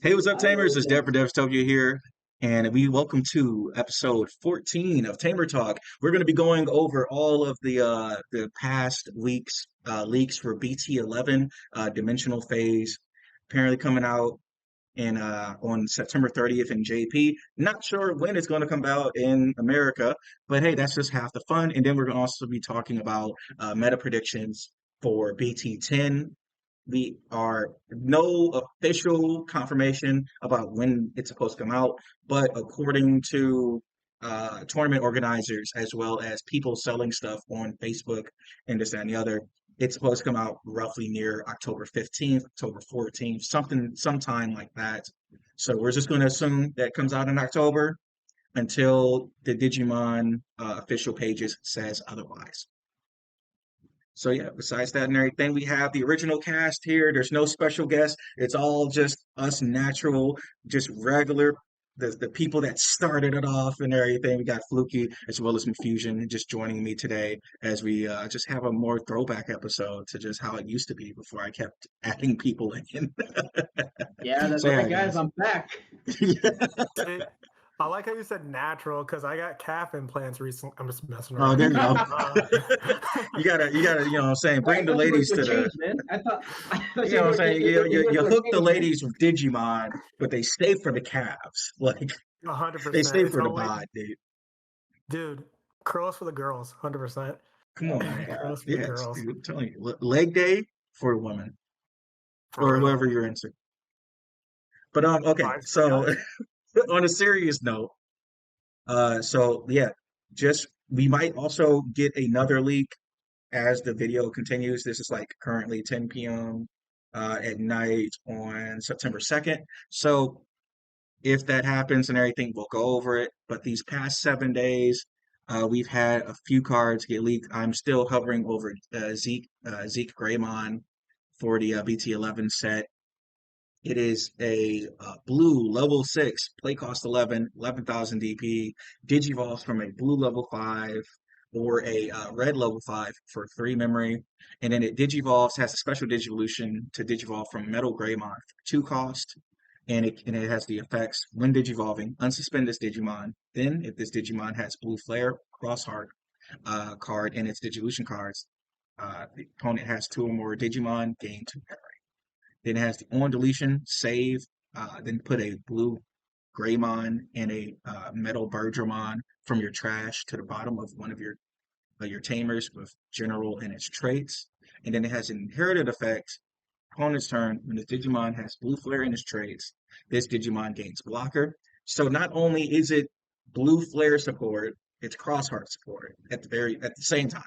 Hey, what's up, Tamers? It's Dev for DevsUtopia here, and we welcome to episode 14 of Tamer Talk. We're going to be going over all of the past weeks leaks for BT11 dimensional phase, apparently coming out in on September 30th in JP. Not sure when it's going to come out in America, but hey, that's just half the fun. And then we're going to also be talking about meta predictions for BT10. We are no official confirmation about when it's supposed to come out, but according to tournament organizers as well as people selling stuff on Facebook and this that, and the other, it's supposed to come out roughly near October 15th, October 14th, sometime like that. So we're just going to assume that it comes out in October until the Digimon official pages says otherwise. So yeah, besides that and everything, we have the original cast here. There's no special guests. It's all just us natural, just regular, the people that started it off and everything. We got Fluky as well as Infusion just joining me today as we just have a more throwback episode to just how it used to be before I kept adding people in. Yeah, that's So yeah, right, guys. guys. I'm back. I like how you said natural because I got calf implants recently. I'm just messing Oh, around. there you go. Uh, You gotta, you know what I'm saying, I bring the thought you were ladies for to the, change, man. I thought you know what I'm saying, you for a hook the change, man. ladies with Digimon, but they stay for the calves. Like, they 100%. stay It's for the always, bod, dude. dude, curls for the girls. 100%. Come Oh on, my man. god. Curls for the Yes, girls. dude. I'm telling you, leg day for women For or real. whoever you're into. But okay. Vibes for So guys. on a serious note, so yeah, just we might also get another leak as the video continues. This is like currently 10 p.m. At night on September 2nd. So if that happens and everything, we'll go over it. But these past 7 days, we've had a few cards get leaked. I'm still hovering over Zeke Greymon for the BT11 set. It is a blue level 6, play cost 11,000 DP, digivolves from a blue level 5 or a red level 5 for 3 memory. And then it digivolves, has a special digivolution to digivolve from Metal Greymon for 2 cost. And it has the effects when digivolving, unsuspend this Digimon. Then, if this Digimon has blue flare, crossheart card in its digivolution cards, the opponent has 2 or more Digimon, gain 2 memory. Then it has the on deletion, save, then put a blue Greymon and a metal Bergermon from your trash to the bottom of one of your tamers with general and its traits. And then it has an inherited effect. Opponent's turn, when the Digimon has blue flare in its traits, this Digimon gains blocker. So not only is it blue flare support, it's crossheart support at the same time.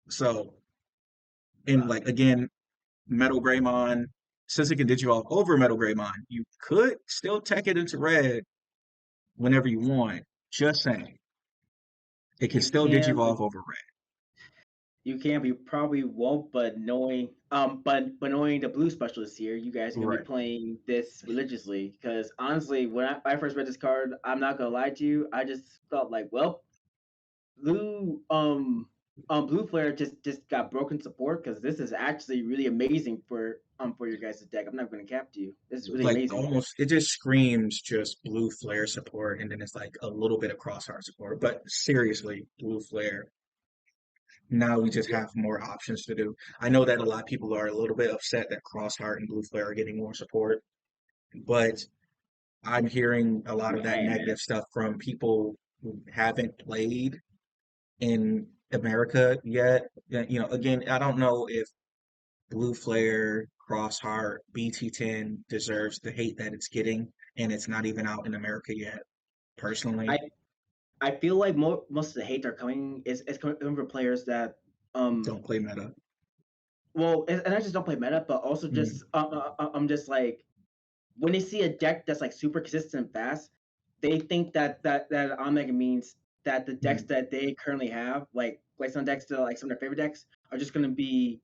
So and like again, Metal Greymon, since it can digivolve over Metal Greymon, you could still tech it into red whenever you want. Just saying. It can You still can, but digivolve over red. you probably won't. But knowing the blue specialists here, you guys are gonna be Right. playing this religiously. Because honestly, when I first read this card, I'm not gonna lie to you, I just felt like, well, blue blue flare just got broken support because this is actually really amazing for your guys' deck. I'm not gonna cap to you. This is really Like amazing. almost it just screams just blue flare support and then it's like a little bit of crossheart support. But seriously, blue flare. Now we just Yeah. have more options to do. I know that a lot of people are a little bit upset that crossheart and blue flare are getting more support, but I'm hearing a lot of that Hey man. negative stuff from people who haven't played in America yet. You know, again, I don't know if Blue Flare, Crossheart, BT10 deserves the hate that it's getting, and it's not even out in America yet, personally. I I feel like most of the hate are coming is coming from players that um Don't play meta. and I just don't play meta, but also Mm, just I'm just like when they see a deck that's like super consistent and fast, they think that Omega means that the decks mm, that they currently have, like some decks that like some of their favorite decks, are just gonna be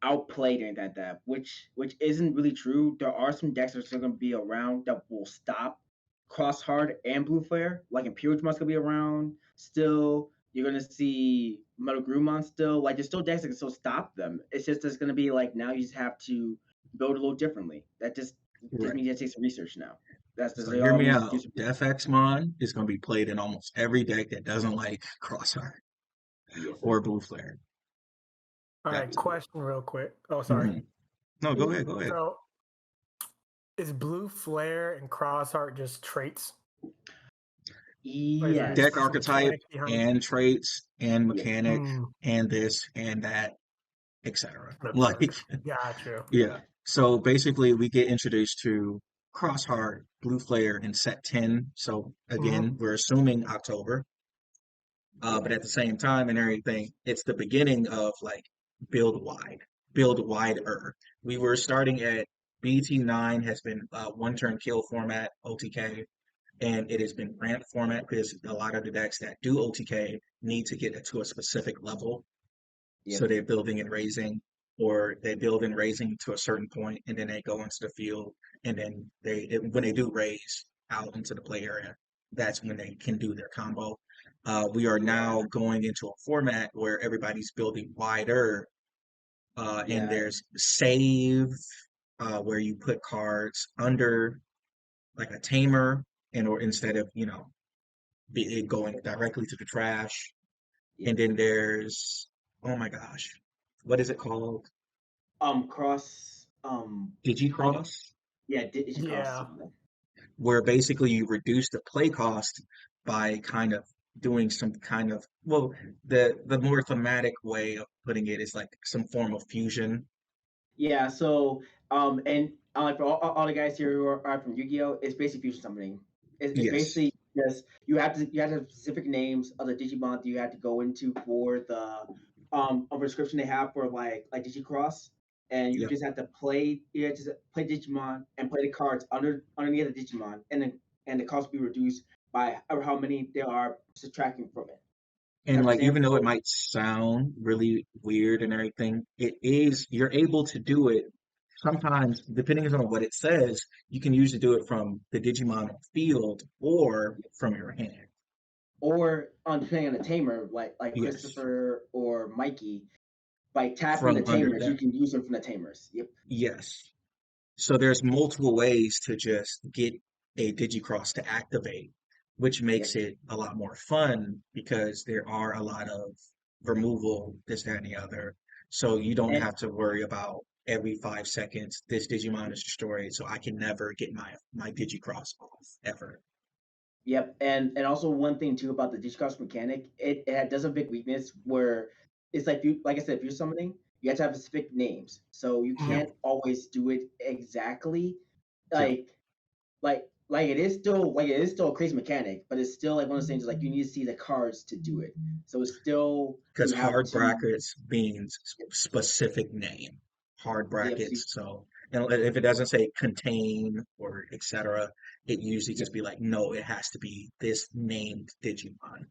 outplayed in that depth, which isn't really true. There are some decks that are still gonna be around that will stop Cross Hard and Blue Flare. Like Imperial Mont's gonna be around still. You're gonna see Metal Grumon still. Like there's still decks that can still stop them. It's just there's gonna be like now you just have to build a little differently. That just just Right. means you have to take some research now. That's So they hear me always do out. some DefXmon is going to be played in almost every deck that doesn't like Crossheart yes, or sir. Blue Flare. All right, That's question real quick. Oh, sorry. Mhm. No, go ahead. Go ahead. So, is Blue Flare and Crossheart just traits? Or is there Yes. Deck some archetype mechanic behind? and traits and Yeah. mechanic and this and that, etc. Like, Got you. yeah. So basically, we get introduced to Crossheart, Blue Flare in set 10. So again, we're assuming October. But at the same time and everything, it's the beginning of like build wide, build wider. We were starting at BT9 has been one turn kill format, OTK, and it has been ramp format because a lot of the decks that do OTK need to get it to a specific level. So Yep. they're building and raising, or they build and raising to a certain point, and then they go into the field, and then when they do raise out into the play area, that's when they can do their combo. We are now going into a format where everybody's building wider, and Yeah. there's save, where you put cards under like a tamer, and or instead of it going directly to the trash. Yep. And then there's, oh my gosh, what is it called? Cross. Digicross, Yeah. It's cross Yeah. something. where basically you reduce the play cost by kind of doing some kind of, well, the more thematic way of putting it is like some form of fusion. Yeah. So and like for all the guys here who are from Yu-Gi-Oh, it's basically fusion summoning. It's Yes. basically just you have to have specific names of the Digimon that you have to go into for the a prescription they have for like Digicross, and you Yep. just have to play Digimon and play the cards underneath the Digimon, and the cost will be reduced by how many there are subtracting from it. And Like for like, even though it example, might sound really weird and everything, you're able to do it sometimes, depending on what it says, you can usually do it from the Digimon field or from your hand. or on depending on the tamer, like Yes. Christopher or Mikey, by tapping the From under tamers, you them. can use them from the tamers. Yep. Yes. So there's multiple ways to just get a Digicross to activate, which Yep. makes it a lot more fun because there are a lot of removal, this, that, and the other. So you don't And have to worry about every 5 seconds this Digimon is destroyed, so I can never get my Digicross off ever. yep. And also one thing too about the Digicross mechanic, it does a big weakness where it's like I said, if you're summoning, you have to have specific names. So you Yep, can't always do it exactly yep. like it is still a crazy mechanic, but it's still like one of those things like you need to see the cards to do it. So it's still Because you have hard to brackets means specific name. Hard yep, so brackets. So, and if it doesn't say contain or etc., it usually yep. just be like, no, it has to be this named Digimon.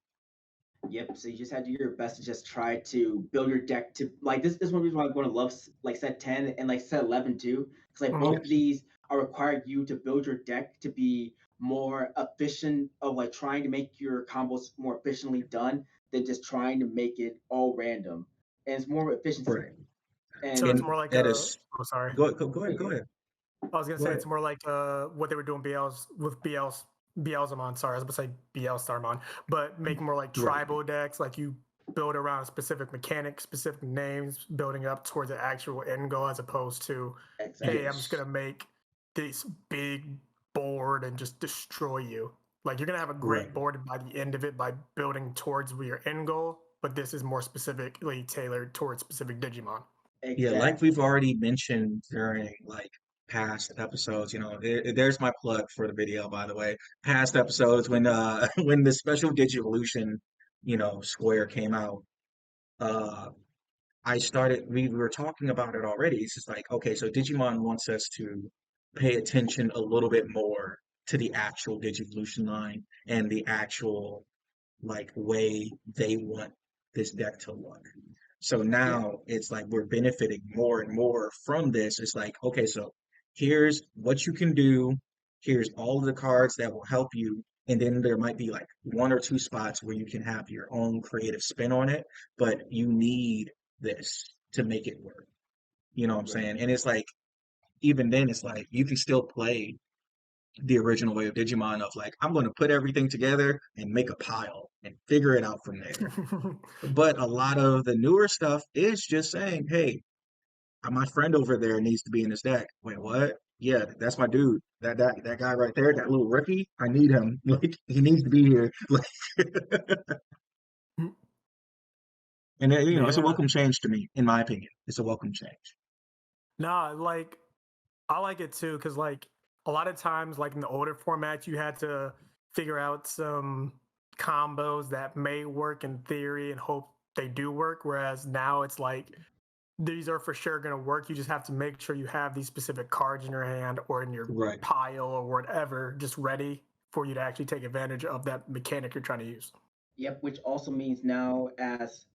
Yep. So you just had to do your best to just try to build your deck to like this. This is one reason why I'm going to love like set 10 and like set 11 too, because like both of Yes, these are required you to build your deck to be more efficient of like trying to make your combos more efficiently done than just trying to make it all random. And it's more efficiency. right. So it's And more And like that a. is, Oh, sorry. go ahead, go ahead, I was gonna go say ahead. it's more like what they were doing with Beelzemon. Sorry, I was about to say BL Starmon, but making more like Right, tribal decks. Like you build around a specific mechanic, specific names, building up towards the actual end goal, as opposed to, hey, exactly. I'm just yes, gonna make this big board and just destroy you. Like you're gonna have a right. great board by the end of it by building towards your end goal, but this is more specifically tailored towards specific Digimon. Yeah, like Exactly. we've already mentioned during like past episodes, there's my plug for the video, by the way. Past episodes when when the special Digivolution, square came out, uh we were talking about it already. It's just like, okay, so Digimon wants us to pay attention a little bit more to the actual Digivolution line and the actual like way they want this deck to look. So Yeah. now it's like we're benefiting more and more from this. It's like, okay, so here's what you can do. Here's all of the cards that will help you. And then there might be like one or two spots where you can have your own creative spin on it, but you need this to make it work. You know what I'm Right. saying? And it's like even then, it's like you can still play the original way of Digimon of like, I'm going to put everything together and make a pile and figure it out from there. But a lot of the newer stuff is just saying, hey, my friend over there needs to be in this deck. Wait, what? Yeah, that's my dude. That guy right there, that little rookie, I need him. Like he needs to be here. Like, and it's a Yeah. welcome change to me, in my opinion. It's a welcome change. Nah, like I like it too, because like a lot of times, like in the older formats, you had to figure out some combos that may work in theory and hope they do work. Whereas now it's like these are for sure going to work. You just have to make sure you have these specific cards in your hand or in your Right. pile or whatever, just ready for you to actually take advantage of that mechanic you're trying to use. Yep, which also means now as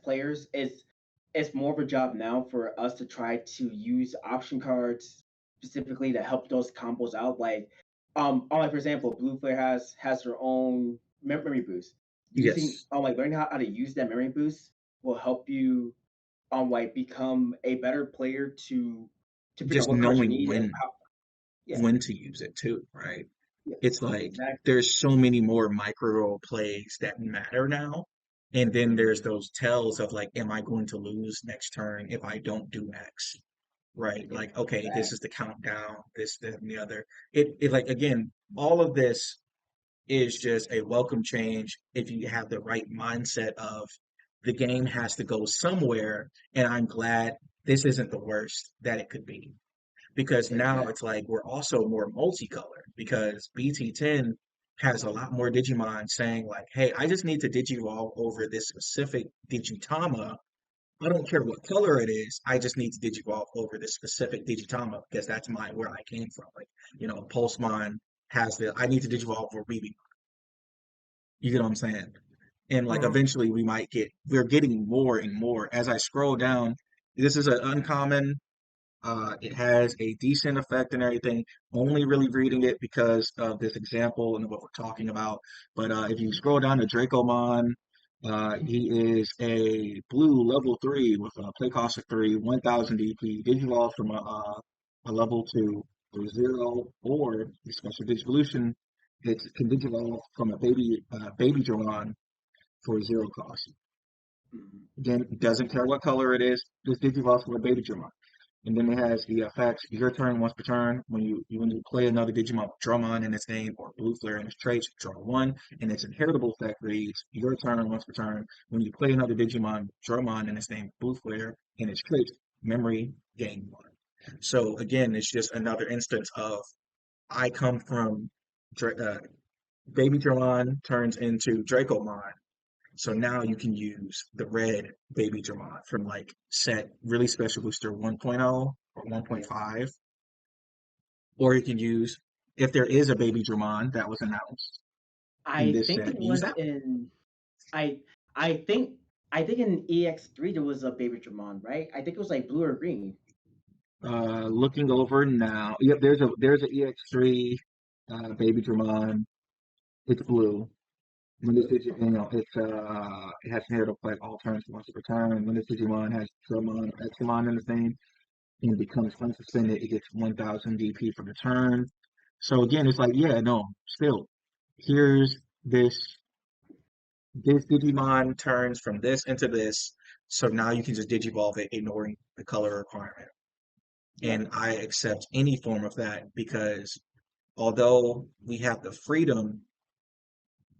players, it's more of a job now for us to try to use option cards specifically to help those combos out. Like for example, Blue Flare has their own memory boost. Using Yes. like learning how to use that memory boost will help you like become a better player to figure out Just what cards you knowing need and how. Yeah, when to use it too, right? yeah, It's like exactly. there's so many more micro plays that matter now. And then Mhm. there's those tells of like, am I going to lose next turn if I don't do X? Right? Yeah, Like, okay, this is exactly. the countdown, this, that, and the other. It like again, all of this is just a welcome change if you have the right mindset of the game has to go somewhere, and I'm glad this isn't the worst that it could be because now Exactly. it's like we're also more multicolored because BT10 has a lot more Digimon saying like, hey, I just need to digivolve over this specific Digitama. I don't care what color it is. I just need to digivolve over this specific Digitama because that's where I came from. Like, Pulsemon has I need to digivolve for BB. You get what I'm saying? And like Mm-hmm. eventually we're getting more and more. As I scroll down, this is an uncommon. It has a decent effect and everything. Only really reading it because of this example and what we're talking about. But if you scroll down to Dracomon, he is a blue level 3 with a play cost of 3, 1000 DP. Digivolve from a level 2 to 0, or a special digivolution. It can digivolve from a baby Dramon for 0 cost. Mhm. Again, it doesn't care what color it is, just digivolve from a baby Dramon. And then it has the effects. Your turn once per turn. When you play another Digimon with Drummon in its name or Blue Flare in its traits, draw 1. And its inheritable effect reads, your turn once per turn. When you play another Digimon Drummon in its name, Blue Flare in its traits, memory, gain 1. So again, it's just another instance of I come from Baby Drummon turns into Dracomon, so now you can use the red Baby Dramon from like set really special booster 1.0 or Yeah. 1.5, or you can use if there is a Baby Dramon that was announced in I this think it set, use was that. in I I think I think in EX3 there was a Baby Dramon, right? I think it was like blue or green. Looking over now, yep, there's a EX3 Baby Dramon. It's blue. When this it has hair to play all turns once per turn. When this Digimon has Dramon or Examon in the name, and becomes unsuspended, it gets 1000 DP for the turn. So again, it's like, yeah, no, still, here's this Digimon turns from this into this, so now you can just digivolve it, ignoring the color requirement. Yep. And I accept any form of that because although we have the freedom,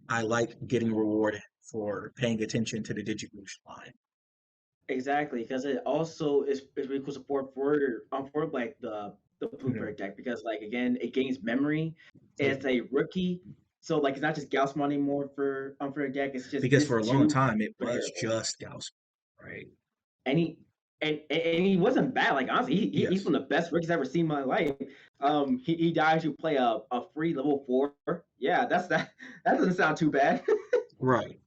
I like getting rewarded for paying attention to the Digivolution line. Exactly, because it also is really cool support for like the Mhm. Blueprint deck because like again it gains memory. Like, It's a rookie, so like it's not just Gaussmon anymore for a deck. It's just because for this a long two time it was inheritable, just Gauss, right? and and he wasn't bad. Like honestly, he's Yes. one of the best rookies I've ever seen in my life. He dies. You play a free level 4. Yeah, that doesn't sound too bad. Right.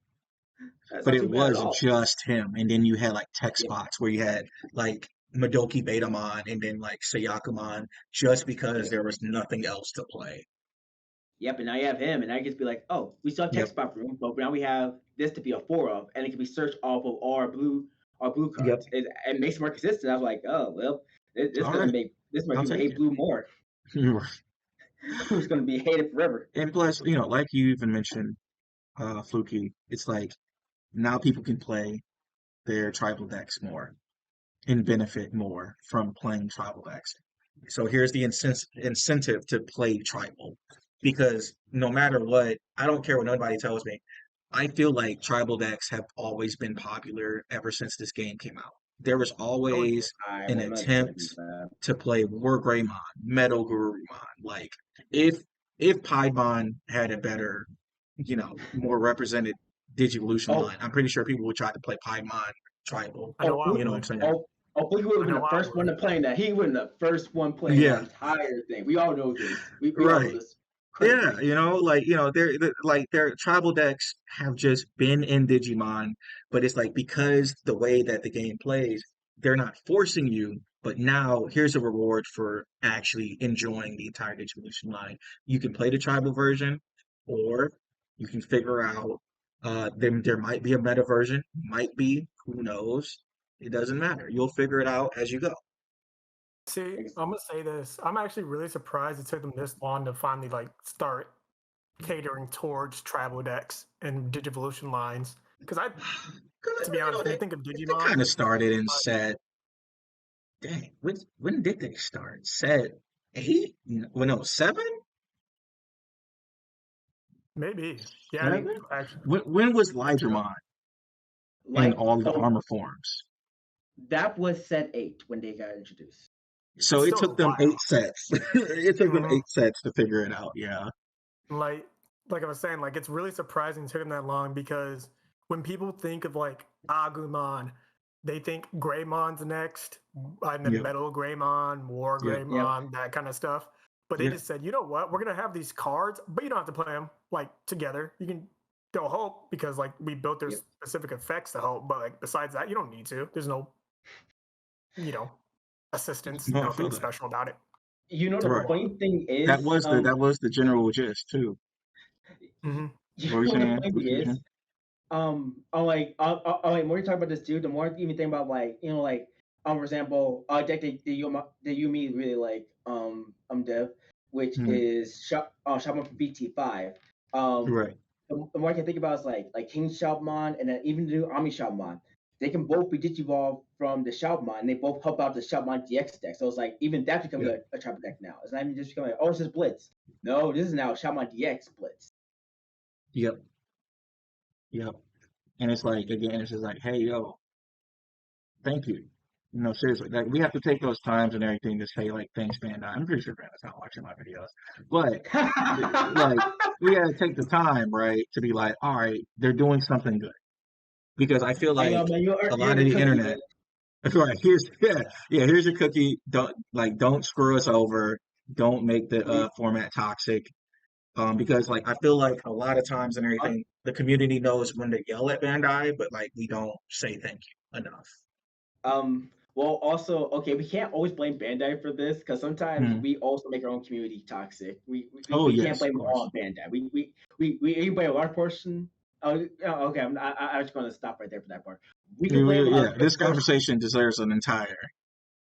That's But not it too bad at was all. just him. And then you had like tech Yep. spots where you had like Madoki Betamon and then like Sayakumon just because Yep. there was nothing else to play. Yep, and now you have him, and I just be like, oh, we still have Yep. text spot room, but now we have this to be a 4 of, and it can be searched off of our blue Yep. cards. It makes it more consistent. I was like, oh well, this All gonna right. make This might I'll people take hate blue more. it. Who's gonna be hated forever? And plus, like you even mentioned, Fluky, it's like now people can play their tribal decks more and benefit more from playing tribal decks. So here's the incentive to play tribal because no matter what, I don't care what nobody tells me. I feel like tribal decks have always been popular ever since this game came out. There was Oh yeah. always I an 100% attempt agree with that. to play War Greymon, Metal Gurumon. Like if Piedmon had a better, more represented Digivolution Oh, line, I'm pretty sure people would try to play Piedmon tribal. I know I You know what I'm would. saying? Blue would I have been know the I first one would. to play that. He would have been the first one playing that Yeah, entire thing. We all know this. We all know right. this Yeah, currently. their tribal decks have just been in Digimon, but it's like because the way that the game plays, they're not forcing you, but now here's a reward for actually enjoying the entire Digivolution line. You can play the tribal version, or you can figure out there might be a meta version, might be, who knows? It doesn't matter. You'll figure it out as you go. See, Ex- I'm gonna say this. I'm actually really surprised it took them this long to finally like start catering towards tribal decks and Digivolution lines. Because to be honest, when you think of They kind Digimon, of started and like said, dang, when did they start? Said 8? Well, no, 7? maybe, yeah, 7? actually, When was that's true. Lydramon in like, all of the oh, armor forms? that was set 8 when they got introduced. So It's it still a took them while. 8 sets. It took them hmm 8 sets to figure it out. Yeah. Like, like I was saying, like it's really surprising it took them that long because when people think of like Agumon, they think Greymon's next, and then Yep. Metal Greymon, War Yep. Yep. Greymon, that kind of stuff. But they Yeah. just said, you know what, we're gonna have these cards, but you don't have to play them like together. You can. They'll help because like we built their Yep. specific effects to help, but like besides that, you don't need to. There's no, you know, assistance, No, I feel nothing that. special about it. You know To the go Right. on. funny thing That is, was the general gist too. Mm-hmm. you What were you know the saying? funny What thing were you is, saying? the more you talk about this dude, the more I even think about for example, a deck that you me really like, Dev, which Mhm. is Shaman from BT5. Um, Right. the more I can think about is like King Shaman and then even the new Army Shaman. They can both be digivolved from the Shaman, and they both help out the Shaman DX deck. So it's like even that's becoming Yep. a tribal deck now. It's not even just becoming like, oh, it's just Blitz. No, this is now Shaman DX Blitz. Yep. Yep. And it's like again, it's just like, hey, yo, thank you. Seriously, like we have to take those times and everything to say like thanks, Bandai. I'm pretty sure Bandai's not watching my videos, but like we gotta take the time, right, to be like, all right, they're doing something good because I feel Hey, like man, a you're lot of the the cookie, internet, man. right? Here's your cookie. Don't screw us over. Don't make the We, format toxic. Because like I feel like a lot of times and uh, everything, the community knows when to yell at Bandai, but like we don't say thank you enough. well, also, okay, we can't always blame Bandai for this because sometimes Hmm. we also make our own community toxic. Oh We can't yes, of blame it all course. on Bandai. We blame a large portion. Oh, okay. I was going to stop right there for that part. We can blame a Yeah, good this portion. conversation deserves an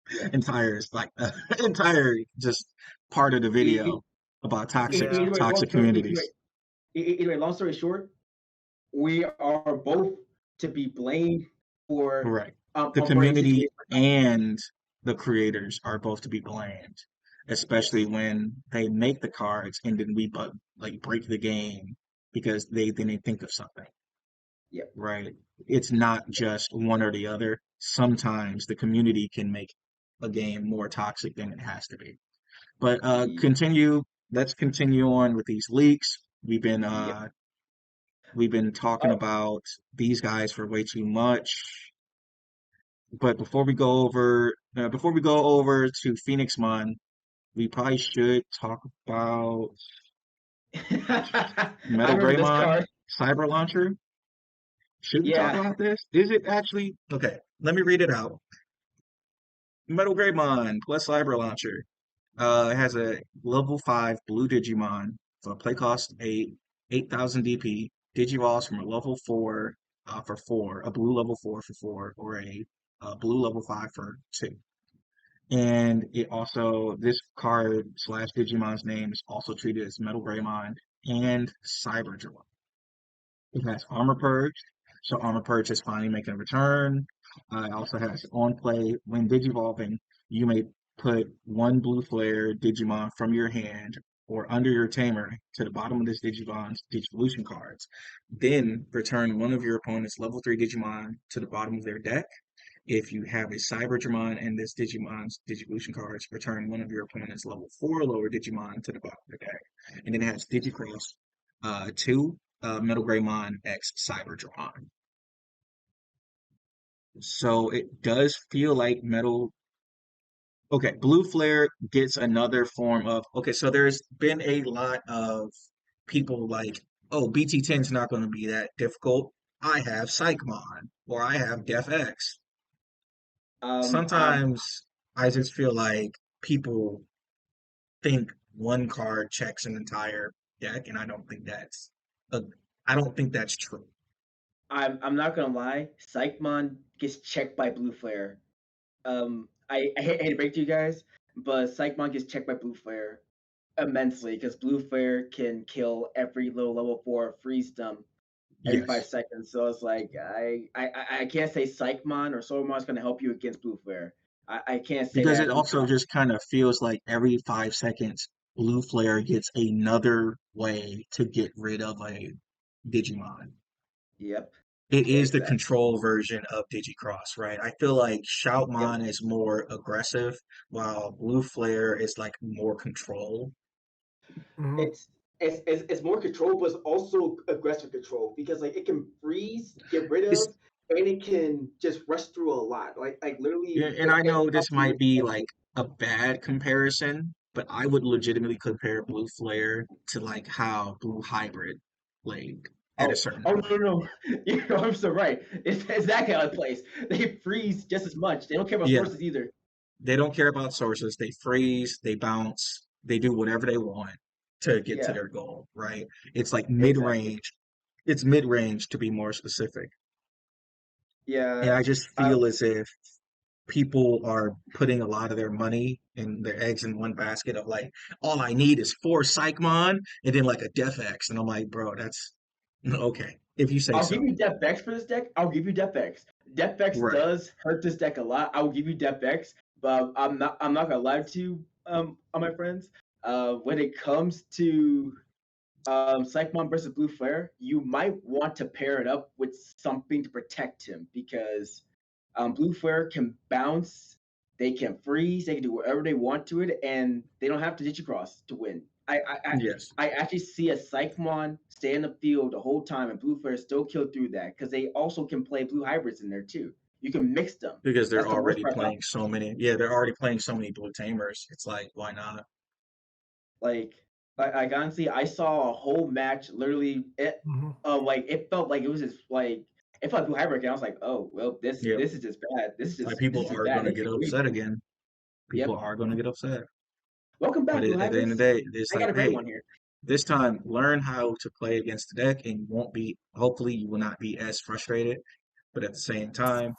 Yeah. entire like entire just part of the E- video about Yeah. Long toxic story, communities. long story short, we are both to be blamed for Right. The for any community situation. and the creators are both to be blamed, especially Yes. when they make the cards and then we like break the game because they didn't think of something. Yep. Right. It's not just one or the other. Sometimes the community can make a game more toxic than it has to be. But let's continue on with these leaks. Yep. We've been talking Oh, about these guys for way too much. But before we go over to Phoenixmon, we probably should talk about I Metal remember this Greymon card. Cyber Launcher. Should we talk Yeah. about this? Is it actually okay? Let me read it out. Metal Greymon plus Cyber Launcher. It has a level 5 blue Digimon for play cost 8,000 DP. Digivolves from a level 4 for 4, a blue level 4 for 4, or a blue level 5 for 2. And it also, this card slash Digimon's name is also treated as Metal Greymon and Cyber Dramon. It has Armor Purge, so Armor Purge is finally making a return. It also has on play when Digivolving, you may put one blue flare Digimon from your hand or under your tamer to the bottom of this Digimon's Digivolution cards. Then return one of your opponent's level 3 Digimon to the bottom of their deck. If you have a Cyberdramon and this Digimon's Digivolution cards, return one of your opponent's level 4 lower Digimon to the bottom of the deck. And then it has Digicross 2, Metal Greymon X Cyberdramon. So it does feel like Metal. Okay, Blue Flare gets another form of. Okay, so there's been a lot of people like, oh, BT10 is not going to be that difficult. I have Psychomom or I have DefX. Um, um, Sometimes I just feel like people think one card checks an entire deck, and a, I don't think that's true. I'm not gonna lie. Psychomon gets checked by Blue Flare. I hate to break to you guys, but Psychomon gets checked by Blue Flare immensely because Blue Flare can kill every little level 4 freeze them every 5 Yes, seconds. So it's like I can't say Psychomon or Soulmon is gonna help you against Blue Flare. I can't say because it that also because just kind of feels like every 5 seconds, Blue Flare gets another way to get rid of a Digimon. yep, It is the exactly. control version of Digicross, right? I feel like Yep. Shoutmon is more aggressive, while Blue Flare is like more control. Mhm. It's more control, but it's also aggressive control because like it can freeze, get rid It's of, and it can just rush through a lot. Like Yeah, literally, and I it know this helps you might with be like everything. a bad comparison, but I would legitimately compare Blue Flare to like how Blue Hybrid played at a Oh, certain oh point. no, no, no. You're so right. It's exactly how it plays. They freeze just as much. They don't care about Yeah, sources either. they don't care about sources. They freeze, they bounce, they do whatever they want to get to Yeah, their goal, right? It's like exactly. mid-range. It's mid-range to be more specific. And Yeah. I just feel as if people are putting a lot of their money and their eggs in one basket of like, all I need is 4 Psychmon and then like a Def X. And I'm like, bro, that's okay, if you say I'll give so. you Depth X for this deck. I'll give you Depth X. Depth X Right. does hurt this deck a lot. I will give you Depth X, but I'm not gonna lie to you, all my friends. When it comes to Psychomon versus Blue Flare, you might want to pair it up with something to protect him because Blue Flare can bounce, they can freeze, they can do whatever they want to it, and they don't have to Digicross to win. Yes. I actually see a Psychomon stay in the field the whole time, and Blue Flare still kill through that because they also can play Blue Hybrids in there too. You can mix them. Because they're That's the worst already part about playing so many. Yeah, they're already playing so many Blue Tamers. It's like, why not? like like honestly, I saw a whole match. Literally, Mhm. like it felt like it was just like it felt like Blue Hybrid, and I was like, oh well, Yeah. this is just bad. Like This people is just are bad. gonna They get can't do upset anything. again. People Yep. are gonna get upset. Welcome But back, Blue at the end of the Hybrids. day, it's I got like, a great hey, one here. this time learn how to play against the deck and you won't be, hopefully you will not be as frustrated. But at the same time,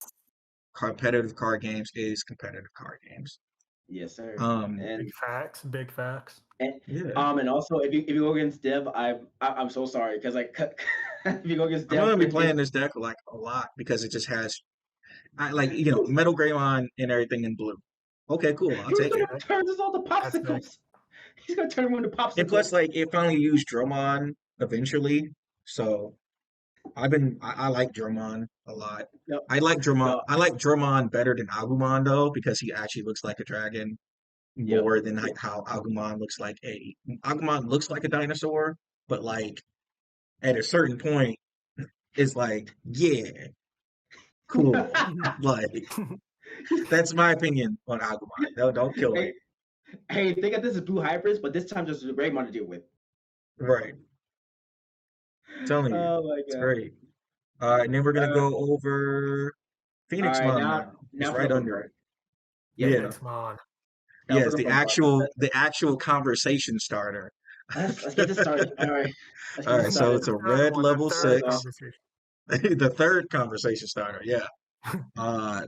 competitive card games is competitive card games. Yes, sir. Um, Big facts. Big facts. And yeah, and also if you go against Dev, I'm so sorry because like if you go against I'm Dev gonna be with playing his this deck like a lot because it just has, I like, Metal Greymon and everything in blue. Okay, cool, I'll he's take gonna it. turn this all to That's big. popsicles. He's gonna turn them into And plus, popsicles. like, it finally used Dromon eventually, so I like Dromon a lot. No, no, I like Dromon better than Agumon though because he actually looks like a dragon yep. more than like how Agumon looks like a dinosaur, but like at a certain point, it's like, yeah, cool. Like that's my opinion on Agumon. Don't kill me. Hey, hey, think of this as Blue Hybrids, but this time just a Greymon to deal with. Right. Telling you. Oh my It's god. great. All right, and then we're gonna Uh, go over all Phoenix right, Mom now. It's now for the right fun under part. it. Yep, Yeah. Phoenix Mon. now for Yes, the fun part. the actual conversation starter. Let's get this started. All right, let's get All this right, so The started. it's a third red one. The level third So, 6, conversation. the third conversation starter. Yeah.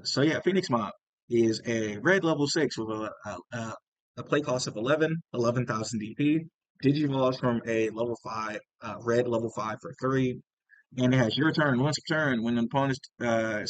So yeah, Phoenix Mob. is a red level 6 with a play cost of 11,000 DP. Digivolves from a level 5, red level 5 for 3. And it has your turn. Once a turn, when an opponent's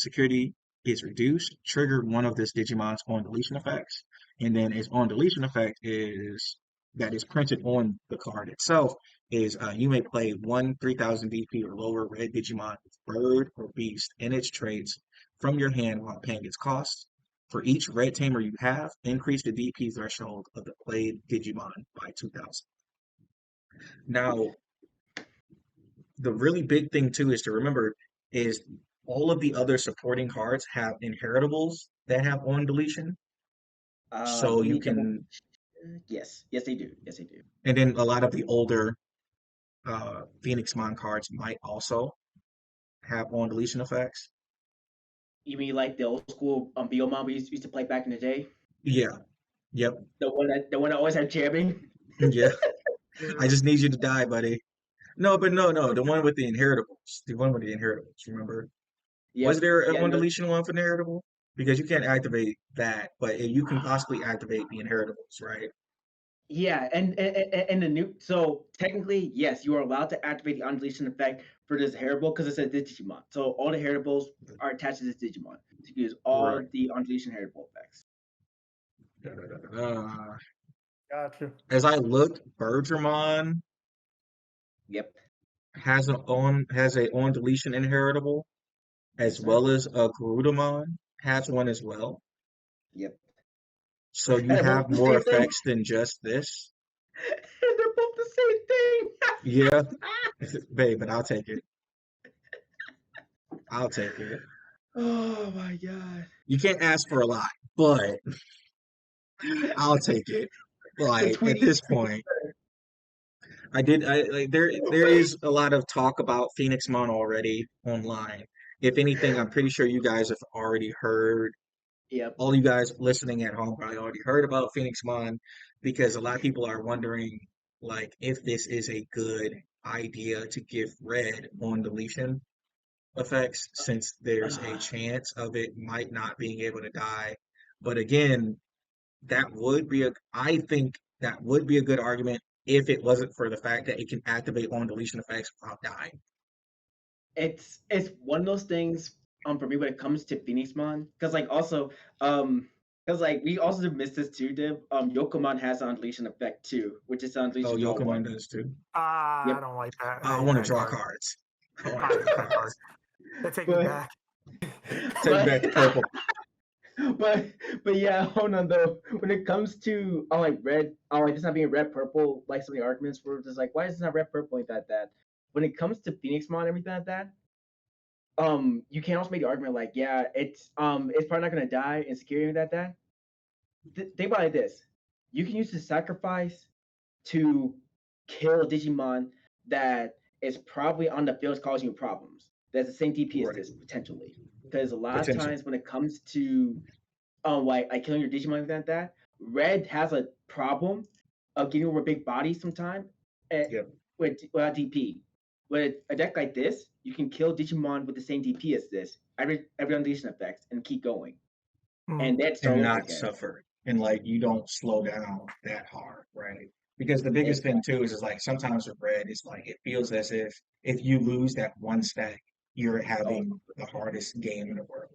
security is reduced, trigger one of this Digimon's on deletion effects. And then its on deletion effect is that is printed on the card itself is you may play one 3,000 DP or lower red Digimon with bird or beast in its traits from your hand while paying its cost. For each red tamer you have, increase the DP threshold of the played Digimon by 2,000. Now, the really big thing too is to remember is all of the other supporting cards have inheritables that have on deletion. So Let you me double. can, Yes, yes they do. Yes they do. and then a lot of the older Phoenixmon cards might also have on deletion effects. You mean like the old school BT11 we used to play back in the day? Yeah. Yep. The one that always had jamming. Yeah. Yeah. I just need you to die, buddy. No, but no. The one with the inheritables. The one with the inheritables. Remember? Was Yep. there an Yeah. on No, deletion one for inheritable? Because you can't activate that, but you can possibly activate the inheritables, right? yeah, and the new so technically yes, you are allowed to activate the undeletion effect for this heritable because it's a Digimon. So all the heritables are attached to this Digimon to use all Right. the undeletion heritable effects. Gotcha. As I look, Bergermon Yep. has a on deletion inheritable, Yes, as sir. well as a Garudamon has one as well. Yep. So you And they're both have the more same thing. effects than just this. And they're both the same thing. Yeah, babe, but I'll take it. I'll take it. Oh my god. You can't ask for a lot, but I'll take it. The Like at tweet. this point, there is a lot of talk about Phoenixmon already online. If anything, I'm pretty sure you guys have already heard. Yep. All you guys listening at home probably already heard about Phoenixmon because a lot of people are wondering like if this is a good idea to give red on deletion effects since there's a chance of it might not being able to die. But again, I think that would be a good argument if it wasn't for the fact that it can activate on deletion effects without dying. It's one of those things for me when it comes to Phoenixmon because like also because like we also missed this too, Div. Yokomon has an unleashing effect too, which is Oh, unleashing all one. Yokomon does too. I Yep. don't like that. I I hate want to that draw card. cards. I I want to hate draw that card. cards. That take me But back. Take back the purple. but yeah, hold on though. When it comes to like red, like this not being red purple, like some of the arguments were just like, why is this not red purple like that? When it comes to Phoenixmon and everything like that, you can also make the argument like, yeah, it's probably not gonna die in security and that. Think about it like this: you can use the sacrifice to kill a Digimon that is probably on the field causing you problems. That's the same DP as Right. this potentially, because a lot of Potential. times when it comes to like killing your Digimon like that, red has a problem of getting over big bodies sometimes Yep. without DP. With a deck like this, you can kill Digimon with the same DP as this, every unleashing effects, and keep going. And then start And over not again. suffer. And like you don't slow down that hard, right? Because the biggest thing too is like sometimes with red, it's like it feels as if you lose that one stack, you're having the hardest game in the world.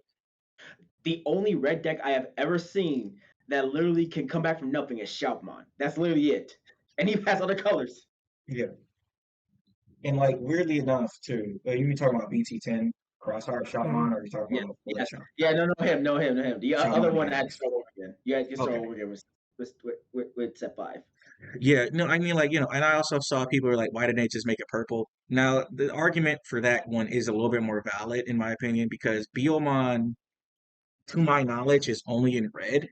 The only red deck I have ever seen that literally can come back from nothing is Shoutmon. That's literally it. And he has other colors. Yeah. And like weirdly enough too, you talking about BT10 Crossheart Shotmon, or you talking Yeah, about yeah, Shot? yeah. No him. The other Shotmon one I had to Hands. start over again. Yeah, you start Okay. over again with set 5. Yeah, no, I mean, like, and I also saw people were like, why didn't they just make it purple? Now, the argument for that one is a little bit more valid, in my opinion, because Biomon, to my knowledge, is only in red,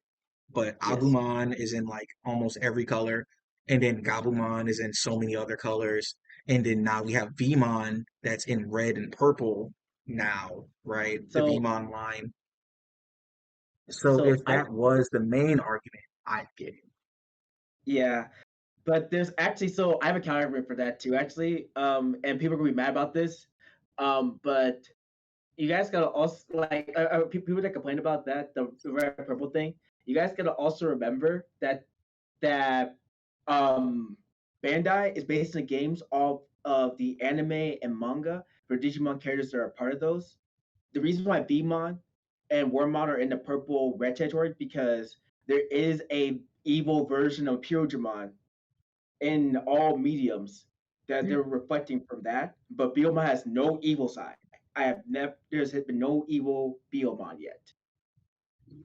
but Yes. Agumon is in like almost every color, and then Gabumon is in so many other colors, and then now we have Vmon that's in red and purple now, right? The So Vmon line. So if that was the main argument, I'd get it. Yeah. But there's actually I have a counter argument for that too, actually. And people are gonna be mad about this. But you guys gotta also like people that complain about that the red purple thing. You guys gotta also remember that Bandai is based on the games of the anime and manga for Digimon characters that are a part of those. The reason why Beamon and Wormmon are in the purple red territory because there is a evil version of Puromon in all mediums that they're reflecting from that. But Beomon has no evil side. There's been no evil Beomon yet.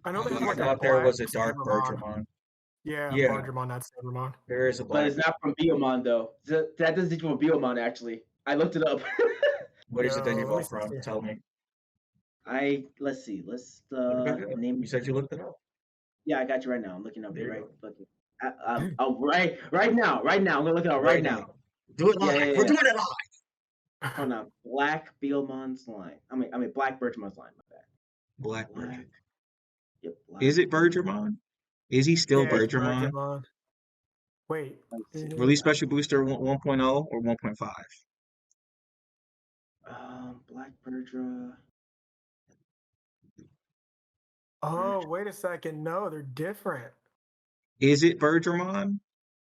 I know there's I like a thought there black was a dark Sabermon. Bergermon. Yeah, Yeah, Bargermon, not Sabermon. there is a But black. it's not from Beomon though. That doesn't teach from Beomon actually. I looked it up. What is it that Yo, you let me evolved from? see. Tell me. Let's see. Let's Look it up. name. You said you looked it up. Yeah, I got you right now. I'm looking up There you right. go. Looking. Right now. I'm gonna look it up right now. Do it live. Yeah. We're doing it live. Hold on. Black Beelmon's line. I mean Black Bergemon's line. My bad. Black Berger. Yep. Black. Is it Bergermon? Is he still Yeah, it's Bergermon? Bargermon. Wait. Release Special Booster 1.0 or 1.5? Black Berger. Oh, wait a second. No, they're different. Is it Bergermon?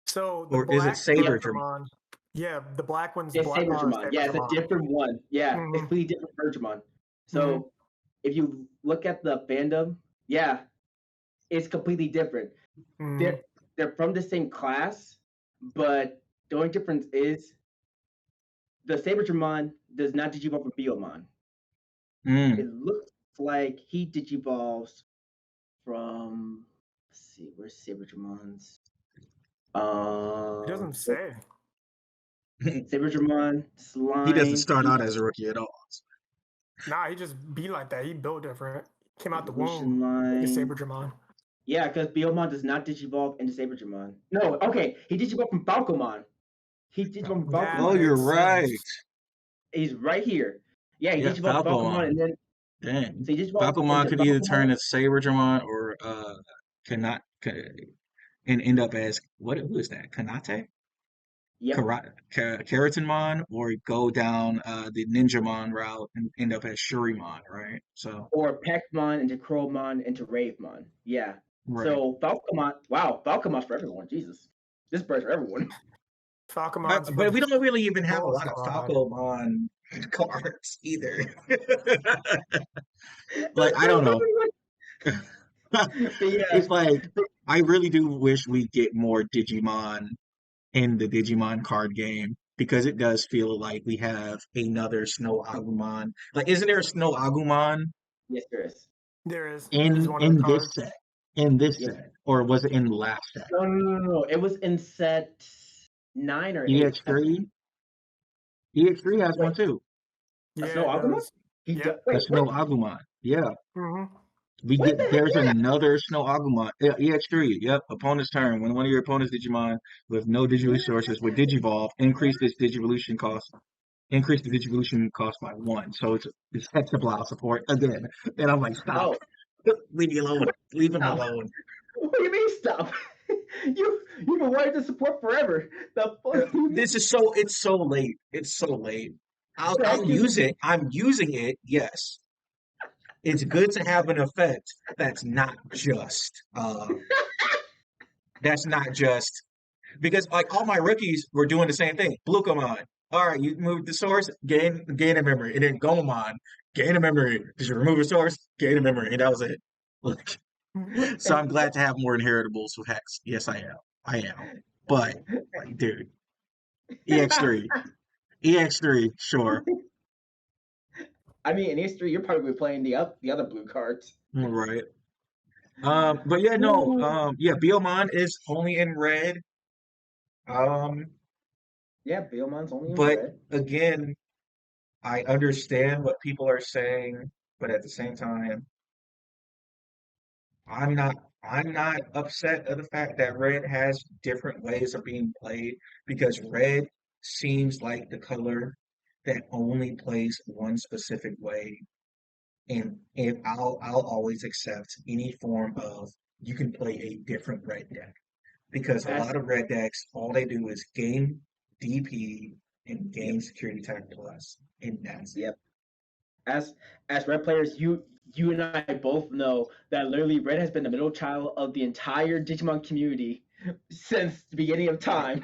So the Or is it black Sabergermon? Bergermon. Yeah, the black one's It's black. Sabergermon. Yeah, it's a different one. Yeah, it's Mhm. completely different Bergermon. So if you look at the fandom, yeah, it's completely different. Mhm. They're from the same class, but the only difference is the Sabergermon does not digivolve from Beomon. Mm. It looks like he digivolves from. Let's see, where's Sabergermon's? It doesn't say. Sabergermon slime. He doesn't start out as a rookie at all. Nah, he just be like that. He built different. Came out the Evolution womb. Like a line. Sabergermon. Yeah, because Beomon does not digivolve into Sabergermon. No, okay, he digivolved from Falcomon. He digivolved from That Falcomon. Oh, you're makes right. sense. He's right here. Yeah, he Yeah, digivolved from Falcomon, and then Dang. so he digivolved Falcomon into could either Falcomon. turn as Sabergermon or cannot and end up as who is that? Kanate? Yep. Keratinmon, or go down the Ninjamon route and end up as Shurimon, right? So Or Pekmon into Crowmon into Ravemon. Yeah. right. So Falcomon, wow, Falcomon's for everyone. Jesus, this bird's for everyone. Falcomon's But we don't really even have a full lot of squad. Falcomon cards either. Like, I don't know. But yeah, It's like I really do wish we get more Digimon in the Digimon card game because it does feel like we have another Snow Agumon. Like, isn't there a Snow Agumon yes, there is. There is. He's one of the in this cards. set? In this Yep. set, or was it in the last set? No. It was in set 9 or 8. EX3. EX3 has one too. A Yeah, Snow it Agumon? does. Yep. A Snow Agumon. Yeah. Mm-hmm. There's another Snow Agumon. Yeah, EX3. Yep. Opponent's turn. When one of your opponent's Digimon with no Digi resources would Digivolve, increase its Digivolution cost. Increase the Digivolution cost by 1. So it's Hexablow support again. And I'm like, stop. Leave me alone. Leave him alone. What do you mean stop? You've been wanting to support forever. The fuck? It's so late. It's so late. I'll use it. I'm using it, yes. It's good to have an effect that's not just because like all my rookies were doing the same thing. Blucomon. All right, you move the source, gain a memory, and then Gomamon, gain a memory. Did you remove a source, gain a memory, and that was it. Like, so I'm glad to have more inheritables with Hex. Yes, I am. But like, dude, EX3, sure. I mean, in history, you're probably playing the other blue cards. Right. But yeah, no. Yeah, Beomon is only in red. Yeah, Beomon's only in But red. again, I understand what people are saying, but at the same time, I'm not upset at the fact that red has different ways of being played because red seems like the color that only plays one specific way. And I'll always accept any form of you can play a different red deck because a lot of red decks all they do is gain DP and gain security tech plus, and that's it. Yep. as red players, you and I both know that literally red has been the middle child of the entire Digimon community since the beginning of time.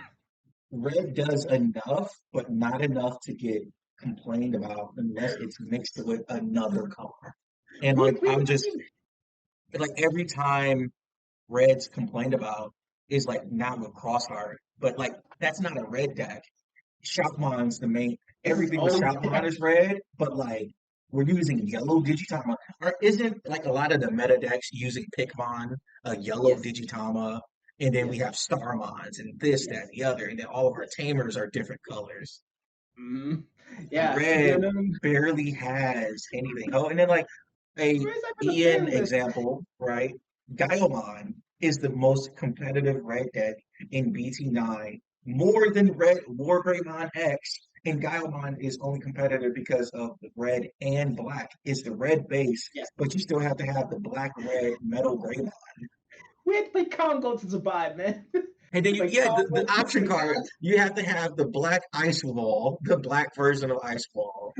Red does enough, but not enough to get complained about unless it's mixed with another color. And like I'm just like every time Red's complained about is like not with Crossheart, but like that's not a red deck. Shockmon's the main. Everything with Shockmon is red, but like we're using yellow Digitama. Or isn't like a lot of the meta decks using Pikmon, yellow Yes, Digitama, and then we yes, have Starmons and this, that, yes. and the other, and then all of our Tamers are different colors. hmm Yeah, Red barely has anything. Oh, and then like a where's that on the Ian ban list? example, right? Gaiomon is the most competitive red deck in BT9, more than Red War Greymon X. And Gaiomon is only competitive because of the red and black. It's the red base, Yes, but you still have to have the black red metal Greymon. we had to play Congo to survive, man. And then Like yeah, the Congo to option card, survive. you have to have the black ice wall, the black version of ice wall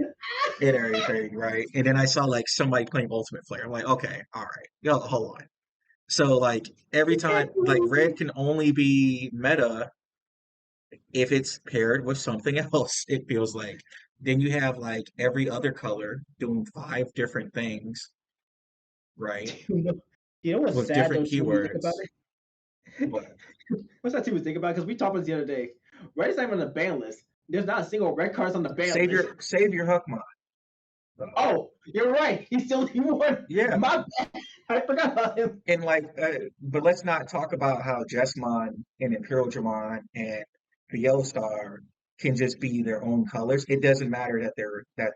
and everything, right? And then I saw like somebody playing Ultimate Player. I'm like, okay, all right, yo, hold on. So like every You time, can't like lose. red can only be meta if it's paired with something else. It feels like. Then you have like every other color doing five different things, right? You know what's With sad different though too when you think about keywords. it? But What's that too was think about it? Because we talked about this the other day. Red is not even on the ban list. There's not a single red card on the ban list. save your Huckmon. Oh, you're right. He's still the one. Yeah, My bad. I forgot about him. and like, but let's not talk about how Jessmon and Imperial Dramon and the Yellow Star can just be their own colors. It doesn't matter that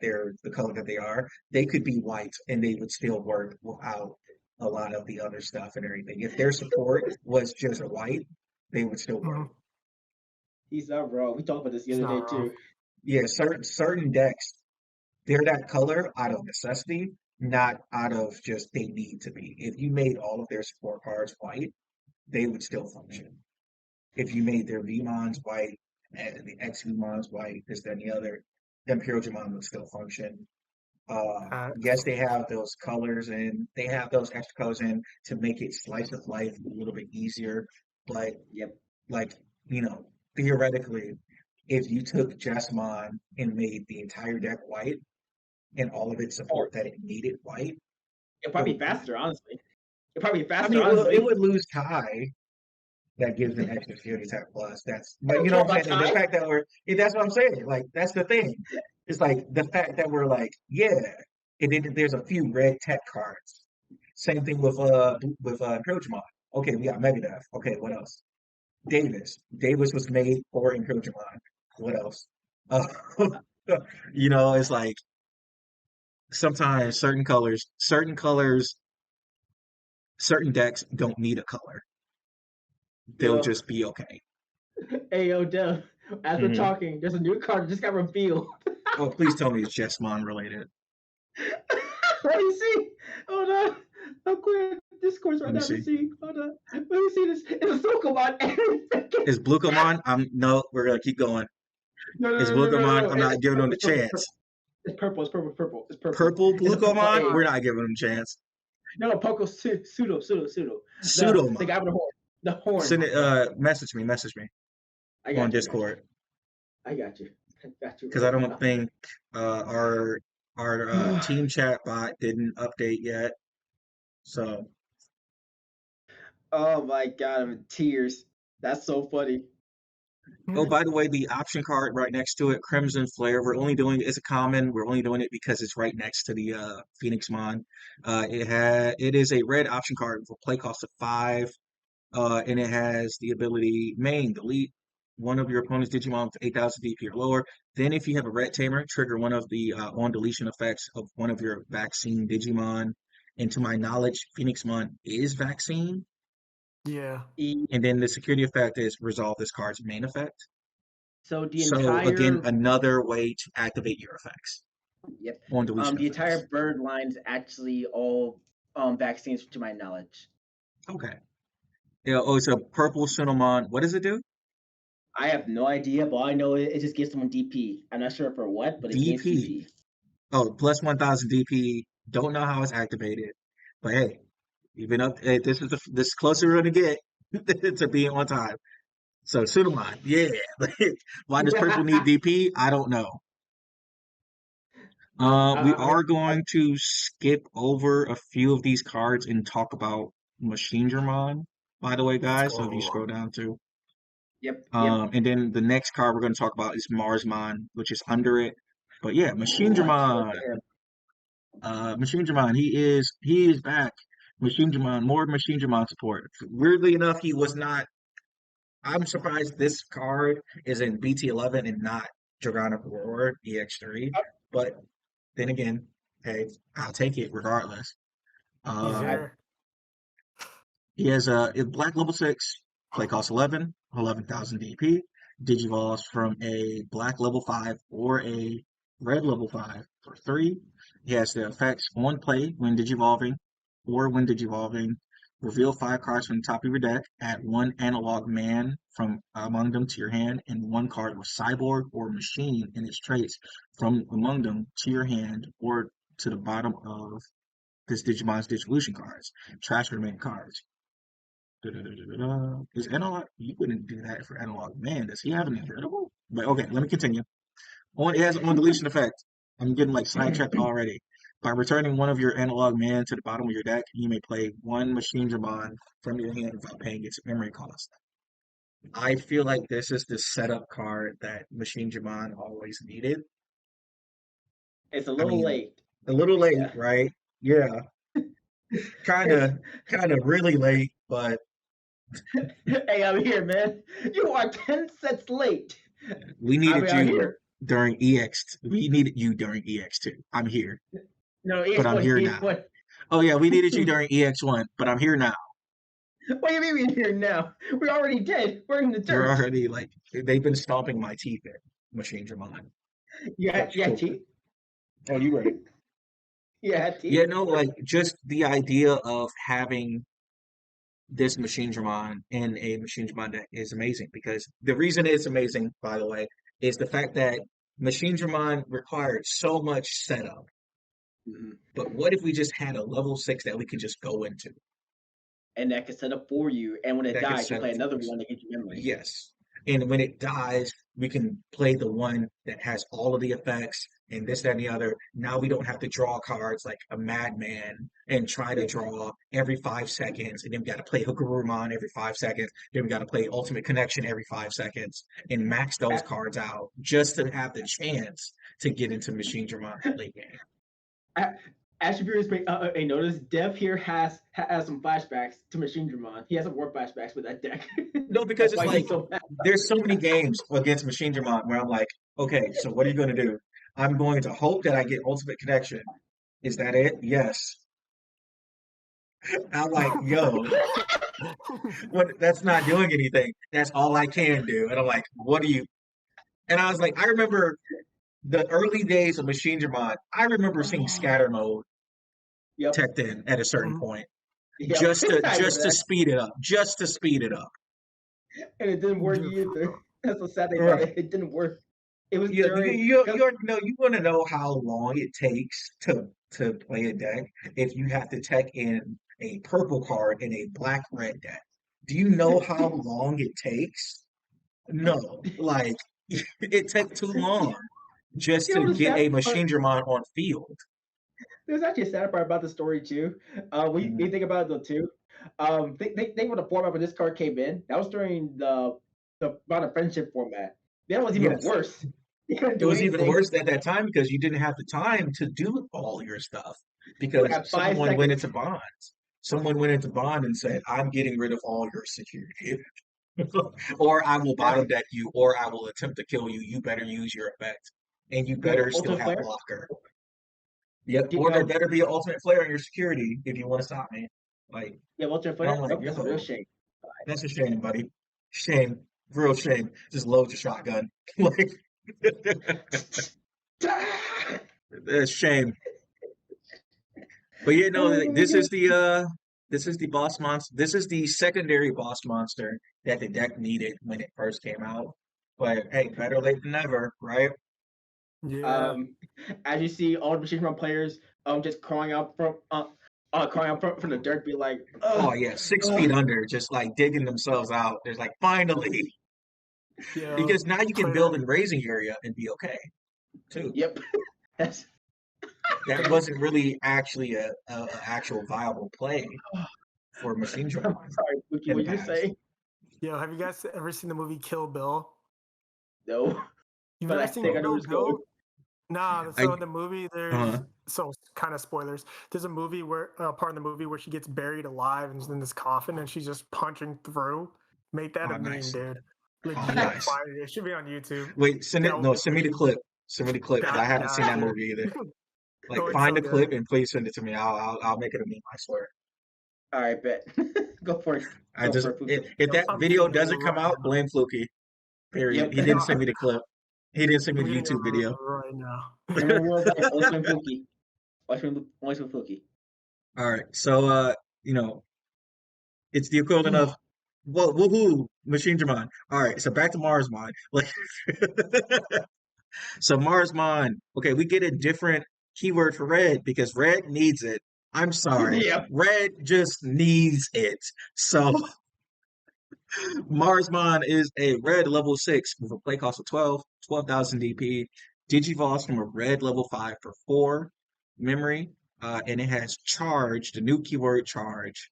they're the color that they are. They could be white and they would still work without a lot of the other stuff and everything. If their support was just white, they would still work. Mhm. He's not wrong. We talked about this the He's other not day wrong. too. Yeah, certain decks, they're that color out of necessity, not out of just they need to be. If you made all of their support cards white, they would still function. If you made their Vmons white and the X Vmons white, this, that, and the other, the Imperial Dramon would still function. Yes, they have those colors and they have those extra colors in to make it slice of life a little bit easier. But Yep. like, theoretically, if you took Jessamon and made the entire deck white and all of its Oh, support that it needed white, it'll it probably be would faster, honestly. It'll probably be I faster, mean, well, it honestly. would lose tie. That gives an extra security tech plus. I But don't you know care what I'm about saying? And the time. fact that that's what I'm saying. Like, that's the thing. Yeah. It's like the fact that we're like, yeah, and then there's a few red tech cards. Same thing with Imperial Dramon. Okay, we got Megadeth. Okay, what else? Davis. Davis was made for Imperial Dramon. What else? Uh, it's like sometimes certain decks don't need a color. They'll Yo, just be okay. hey, yo, Dev. As we're Hmm. talking, there's a new card that just got revealed. Oh, please tell me it's Jessmon related. What do you see? Hold on. I'm quick. Discourse right Let me now. Let me see. see. Hold on. Let me see this. It's a Psychomom. Is Blucomon? No, we're gonna keep going. No, no, Is no, no, no, Blucomon? no. I'm not giving him the It's purple. chance. It's purple. It's purple. It's purple. It's purple. Purple It's a purple Blucomon? A. We're not giving him a chance. No, Poco pseudo. The Pseudomon. guy with the horn. The horn. Send it. Message me I on got you. I got you. Discord I got you. I got you because I right don't now. think our team chat bot didn't update yet. So, Oh my god, I'm in tears. That's so funny. oh, by the way, the option card right next to it, Crimson Flare. It's a common. We're only doing it because it's right next to the Phoenix Mon. It is a red option card for play cost of 5. And it has the ability delete one of your opponent's Digimon with 8,000 DP or lower. Then, if you have a Red Tamer, trigger one of the on deletion effects of one of your vaccine Digimon. And to my knowledge, Phoenixmon is vaccine. Yeah. And then the security effect is resolve this card's main effect. So the So again, entire another way to activate your effects yep. on deletion The effects. entire bird line's actually all vaccines to my knowledge. Okay. Yeah. Oh, it's a purple Cinnamon. What does it do? I have no idea, but all I know it just gives someone DP. I'm not sure for what, but it gains DP. DP. Oh, plus 1000 DP. Don't know how it's activated, but hey, even up, hey, this is closer we're gonna get to being on time. So Sudomon, yeah. Why does purple need DP? I don't know. We I are mean, going to skip over a few of these cards and talk about Machine German, by the way, Let's guys. So if you go. scroll down to, yep. and then the next card we're going to talk about is Marsmon, which is under it. But yeah, Machine Ooh, I can't wait German, for him. Machine German, he is back. Machine German, more Machine German support. Weirdly enough, he was not. I'm surprised this card is in BT11 and not Dragonic Roar EX3. But then again, hey, I'll take it regardless. He's I, Um, here. he has a black level 6, play cost 11, 11,000 DP. Digivolves from a black level 5 or a red level 5 for 3. He has the effects on play when digivolving or when digivolving. Reveal 5 cards from the top of your deck. Add 1 analog man from among them to your hand and 1 card with cyborg or machine in its traits from among them to your hand or to the bottom of this Digimon's Digivolution cards. Trash remaining cards. Da-da-da-da-da. Is analog? You wouldn't do that for analog man. Does he have an incredible? But okay, let me continue. It has on deletion effect. I'm getting like sidetracked already. By returning one of your analog man to the bottom of your deck, you may play one Machine Dramon from your hand without paying its memory cost. I feel like this is the setup card that Machine Dramon always needed. it's a I little mean, late. a little late, Yeah. right? Yeah, kind It's of, kind of really late, but hey, I'm here, man. You are 10 sets late. we I needed mean, I'm you here. during EX. We needed you during EX2. I'm here, No, but I'm EX1, here now. EX1. Oh yeah, we needed you during EX1, but I'm here now. What do you mean we're here now? We're already dead. We're in the You're dirt. already like they've been stomping my teeth in Machine Dramon. Yeah, That's yeah, cool. teeth. Oh, you right. Yeah, Yeah, teeth. no, like just the idea of having this Machine Dramon in a Machine Dramon deck is amazing because the reason it's amazing, by the way, is the fact that Machine Dramon required so much setup. Mhm. But what if we just had a level 6 that we could just go into And that can set up for you. And when it that could dies, you set up play for another us? one to get your memory. Yes. And when it dies, we can play the one that has all of the effects and this, that, and the other. Now we don't have to draw cards like a madman and try to Yep. draw every 5 seconds. And then we got to play Hookarumon every 5 seconds. Then we got to play Ultimate Connection every 5 seconds and max those A- cards out just to have the chance to get into Machine Dramon late game. a- Attributes, hey, notice Dev here has some flashbacks to Machine Dramon. He has some war flashbacks with that deck. No, because That's it's why he's like so mad. there's so many games against Machine Dramon where I'm like, okay, so what are you going to do? I'm going to hope that I get Ultimate Connection. Is that it? Yes. I'm like, yo, that's not doing anything. That's all I can do. And I'm like, what do you? And I was like, I remember the early days of Machine Dramon. I remember seeing Scatter Mode Yep. teched in at a certain point, Yep. I just remember to that. speed it up, just to speed it up. And it didn't work Dude, either. That's the sad thing about Right. it. It didn't work. It was Yeah, during because you want to know how long it takes to play a deck if you have to tech in a purple card in a black red deck. Do you know how long it takes? No, like it takes too long just you know to the get sad a part. Machine Dramon on field. There's actually a sad part about the story too. We Mm, think about it though too. They when the format when this card came in, that was during the Bond of Friendship format. That was even yes, worse. You couldn't it do was even anything. worse at that time because you didn't have the time to do all your stuff You because had 5 seconds. Someone went into bond and said, "I'm getting rid of all your security." Or I will Now, bottom deck you, or I will attempt to kill you. You better use your effect, and you do better still ultimate have flare. blocker. Yep. Do, Or there better be an ultimate flare on your security if you want to stop me. Like, yeah, ultimate and I'm flare. like, Nope, that's a real yo, shame. that's a shame, buddy. Shame, real shame. Just load your shotgun. Like, that's shame. But yeah, no, Oh like, my god. this is the boss monster. This is the secondary boss monster that the deck needed when it first came out. But hey, better late than never, right? Yeah. As you see all the Digimon players just crying out from the dirt, be like, Oh ugh, yeah, 6 feet ugh. under, just like digging themselves out. There's like finally, Yeah. because now you can Play build that. in raising area and be okay too. Yep. That's That wasn't really actually a actual viable play for Machine I'm Drum sorry, Wiki, in the what you past. say? Yo, have you guys ever seen the movie Kill Bill? No, You've but never I seen think I know where Kill it's going. Bill? Nah, I so in the movie, uh kind of spoilers. There's a movie where, part in the movie where she gets buried alive and is in this coffin and she's just punching through. Make that oh a meme, nice. dude. Oh Legit nice. fire. It should be on YouTube. Wait, That would send me the be, clip. Send me the clip because I haven't seen got that you. movie either. Like Oh, it's find so the clip good. and please send it to me. I'll make it a meme, I swear. All right, bet. Go for it. I Go just for it, Fuki. if that I'm video getting it doesn't come right out, now. blame Fluky. Period. Yep. He didn't send me the clip. He didn't send me I'm the getting it YouTube video. right now. Number one, always been Fuki. Always been Fuki. All right. So you know, it's the equivalent of well, woohoo, Machine Dramon. All right, so back to Marsmon. Like so Marsmon, okay, we get a different keyword for red because red needs it. I'm sorry. Yep. Red just needs it. So Marsmon is a red level 6 with a play cost of 12,000 DP. Digivolves from a red level 5 for 4 memory. And it has charge, the new keyword charge.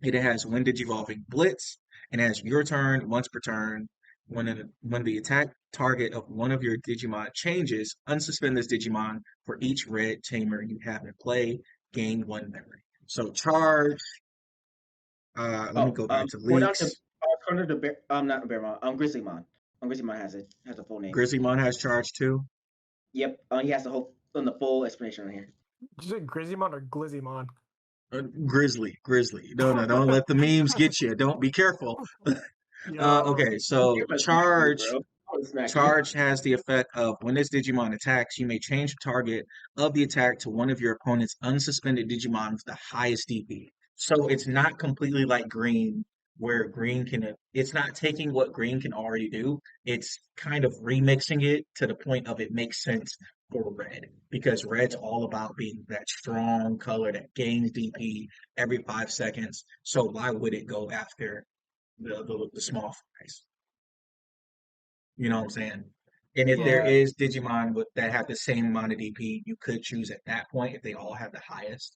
It has when Digivolving Blitz, and it has your turn once per turn. When the attack target of one of your Digimon changes, unsuspend this Digimon for each red tamer you have in play, gain 1 memory. So charge, let me Oh, go back to going down to leaks. Corner the bear. Not the Bearmon. Grizzlymon. Grizzlymon has a full name. Grizzlymon has charge too. Yep. He has the full explanation on here. Did you say Grizzlymon or Glizzymon? Grizzly. No, don't let the memes get you. Don't be careful. Yo, Okay, so You're gonna smack me, charge. bro. I'm gonna smack you. Charge has the effect of when this Digimon attacks, you may change the target of the attack to one of your opponent's unsuspended Digimon with the highest DP. So it's not completely like green, where green can, it's not taking what green can already do. It's kind of remixing it to the point of it makes sense for red because red's all about being that strong color that gains DP every 5 seconds. So why would it go after the small fries? You know what I'm saying? And if there yeah, Yeah. is Digimon that have the same amount of DP, you could choose at that point if they all have the highest.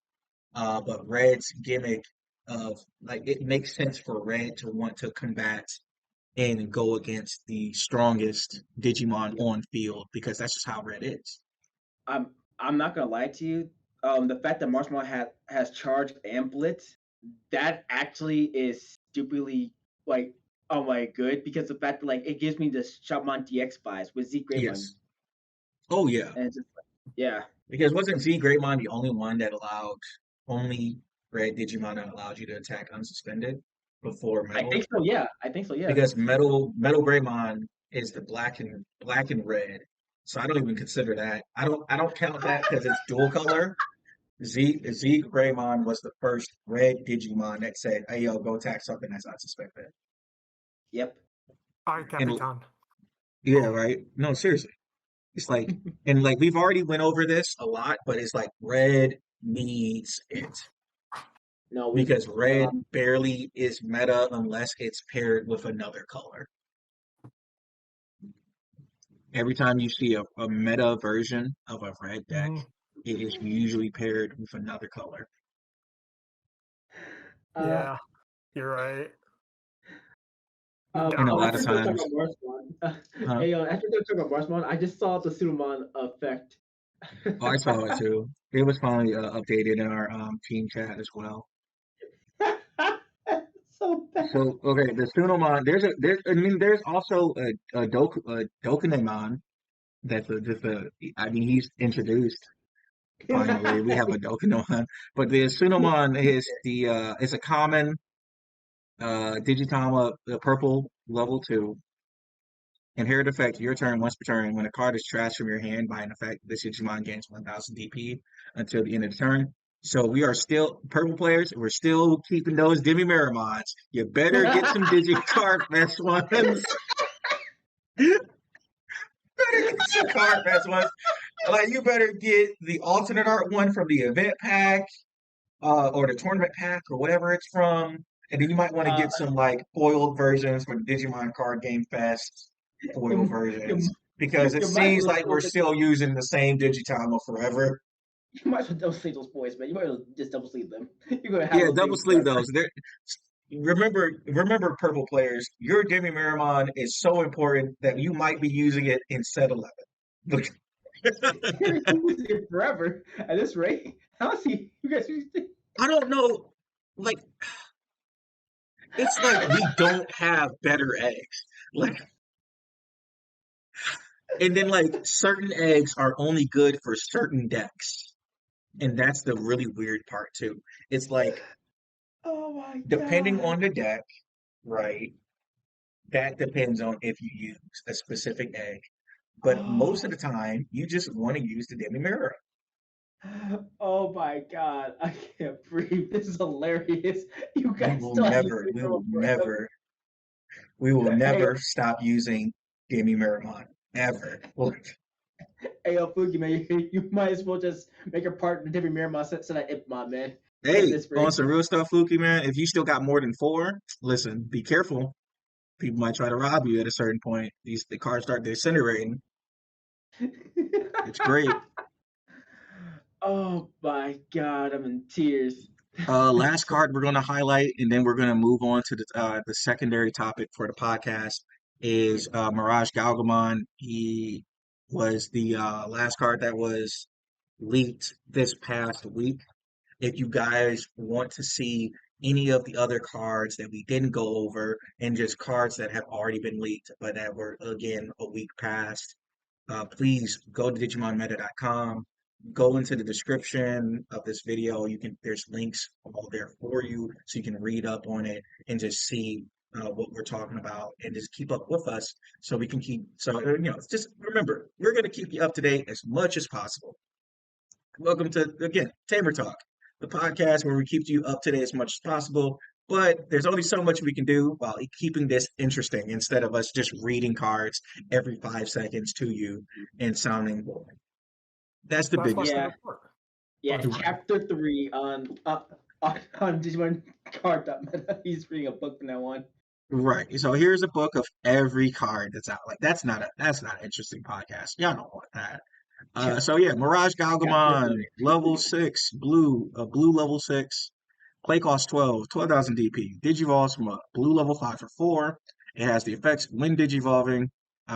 But Red's gimmick of like it makes sense for Red to want to combat and go against the strongest Digimon on field because that's just how Red is. I'm not gonna lie to you. The fact that Marshmallow has charge and blitz, that actually is stupidly like good because the fact that like it gives me the Shaman DX vibes with Z Greymon, Yes. Oh yeah. and it's just yeah. Because wasn't Z Greymon the only one that allowed only Red Digimon that allowed you to attack unsuspended before I Metal? think so. Yeah, I think so. Yeah. Because Metal Greymon is the black and red. So I don't even consider that. I don't count that because it's dual color. Z Greymon was the first red Digimon that said, "Hey yo, go attack something that's unsuspected." Yep. Ay And Capitan. yeah, right. No, seriously, it's like and like we've already went over this a lot, but it's like red needs it No, we. because red barely is meta unless it's paired with another color. Every time you see a meta version of a red deck, Mhm. it is usually paired with another color. Uh, Yeah, you're right. You're And a down lot of after with we it. talk times, about Marshmallow, huh? hey, after we talk about Marshmallow, I just saw the Sudomon effect. Oh, I saw it too. It was finally updated in our team chat as well. So bad. So okay, the Sunomon. There's I mean there's also a Dokunemon that's just a I mean he's introduced finally. We have a Dokunemon, but the Sunomon is a common Digitama purple level 2. Inherit effect, your turn once per turn. When a card is trashed from your hand by an effect, this Digimon gains 1000 DP until the end of the turn. So we are still, purple players, we're still keeping those Demi Miramons. You better get some Digicard best ones. Better the card fest was. Like, you better get the alternate art one from the event pack, or the tournament pack, or whatever it's from. And then you might want to get some like foiled versions for the Digimon Card Game Fest foiled versions. Because it you might seems as well like we're still using the same Digitama forever. you might as well double sleeve those boys, man. You might as well just double sleeve them. You're gonna have Yeah, those double things sleeve forever. those. Remember, purple players. Your Demi Miramon is so important that you might be using it in set 11. Look, You're using it forever at this rate. How see you guys used it? I don't know. Like, it's like we don't have better eggs. Like, and then like certain eggs are only good for certain decks, and that's the really weird part too. It's like Oh my depending god. on the deck, right? That depends on if you use a specific egg. But most of Oh, the time, you just want to use the Demi Mirror. oh my god. I can't breathe. This is hilarious. You We guys will still have never, used we will it forever. never, we will Hey, never stop using Demi Miramon ever. Like, hey, Fuki, man, you might as well just make your part in the Debbie Miramon set that Ipmon, man. At hey, this on rate. some real stuff, Fluky man. If you still got more than four, listen, be careful. People might try to rob you at a certain point. The cards start disintegrating. It's great. Oh my god, I'm in tears. Last card we're going to highlight, and then we're going to move on to the secondary topic for the podcast Yeah. is Mirage Galgamon. He was the last card that was leaked this past week. If you guys want to see any of the other cards that we didn't go over and just cards that have already been leaked but that were again a week past, please go to digimonmeta.com, go into the description of this video. There's links all there for you so you can read up on it and just see what we're talking about and just keep up with us so we can just remember, we're going to keep you up to date as much as possible. Welcome to, again, Tamer Talk, the podcast where we keep you up to date as much as possible. But there's only so much we can do while keeping this interesting instead of us just reading cards every 5 seconds to you and sounding boring. That's the That's why biggest it's thing. Yeah, not work. yeah. Right. Chapter 3 on Digimon Card.meta. He's reading a book from now on. Right. So here's a book of every card that's out. Like that's not an interesting podcast. Y'all don't want that. So yeah, Mirage Chapter Galgamon, 3. level 6, blue level 6. Play cost 12,000 DP. Digivolves from a blue level 5 for 4. It has the effects when digivolving.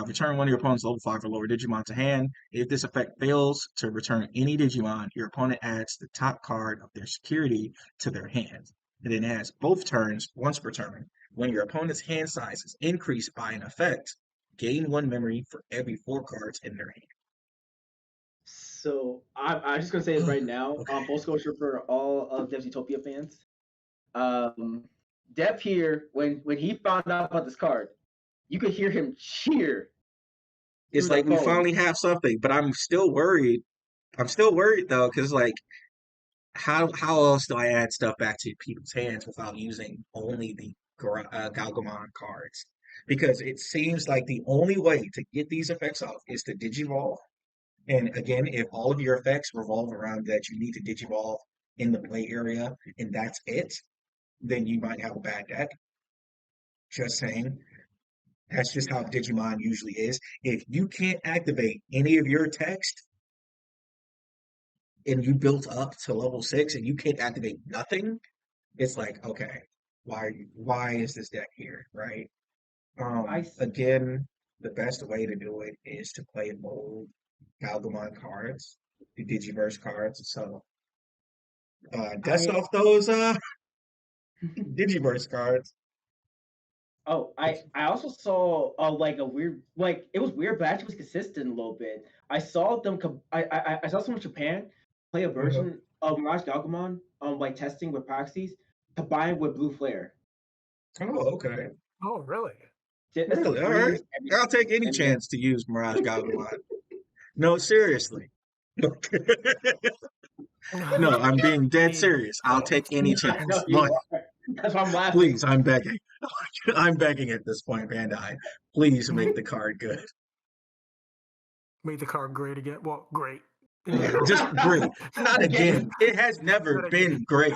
Return one of your opponent's level 5 or lower Digimon to hand. If this effect fails to return any Digimon, your opponent adds the top card of their security to their hand. And then it has both turns once per turn. When your opponent's hand size is increased by an effect, gain 1 memory for every 4 cards in their hand. So I'm just gonna say this right now. Okay. Full disclosure for all of DevsUtopia fans. Dev here, when he found out about this card, you could hear him cheer It's through the like we phone. finally have something, but I'm still worried. I'm still worried though, because like how else do I add stuff back to people's hands without using only the Galgamon cards? Because it seems like the only way to get these effects off is to digivolve. And again, if all of your effects revolve around that you need to digivolve in the play area and that's it, then you might have a bad deck. Just saying. That's just how Digimon usually is. If you can't activate any of your text and you built up to level 6 and you can't activate nothing, it's like, okay, why is this deck here, right? I Again, the best way to do it is to play old Galgamon cards, the Digiverse cards. So dust I off those Digiverse cards. I also saw like a weird, like it was weird, but actually was consistent a little bit. I saw them. I saw someone in Japan play a Uh-huh. version of Mirage Galgamon like testing with proxies combined with Blue Flare. Oh, okay. Oh, really? This Really? All right. freeze I'll take any and then chance to use Mirage Galgamon. No, seriously. No, I'm being dead serious. I'll take any I know chance. you Like, are. That's why I'm laughing. please, I'm begging. I'm begging at this point, Bandai. Please make the card good. Made the card great again. Well, great. Just great. Not again. It has never Not been again. great.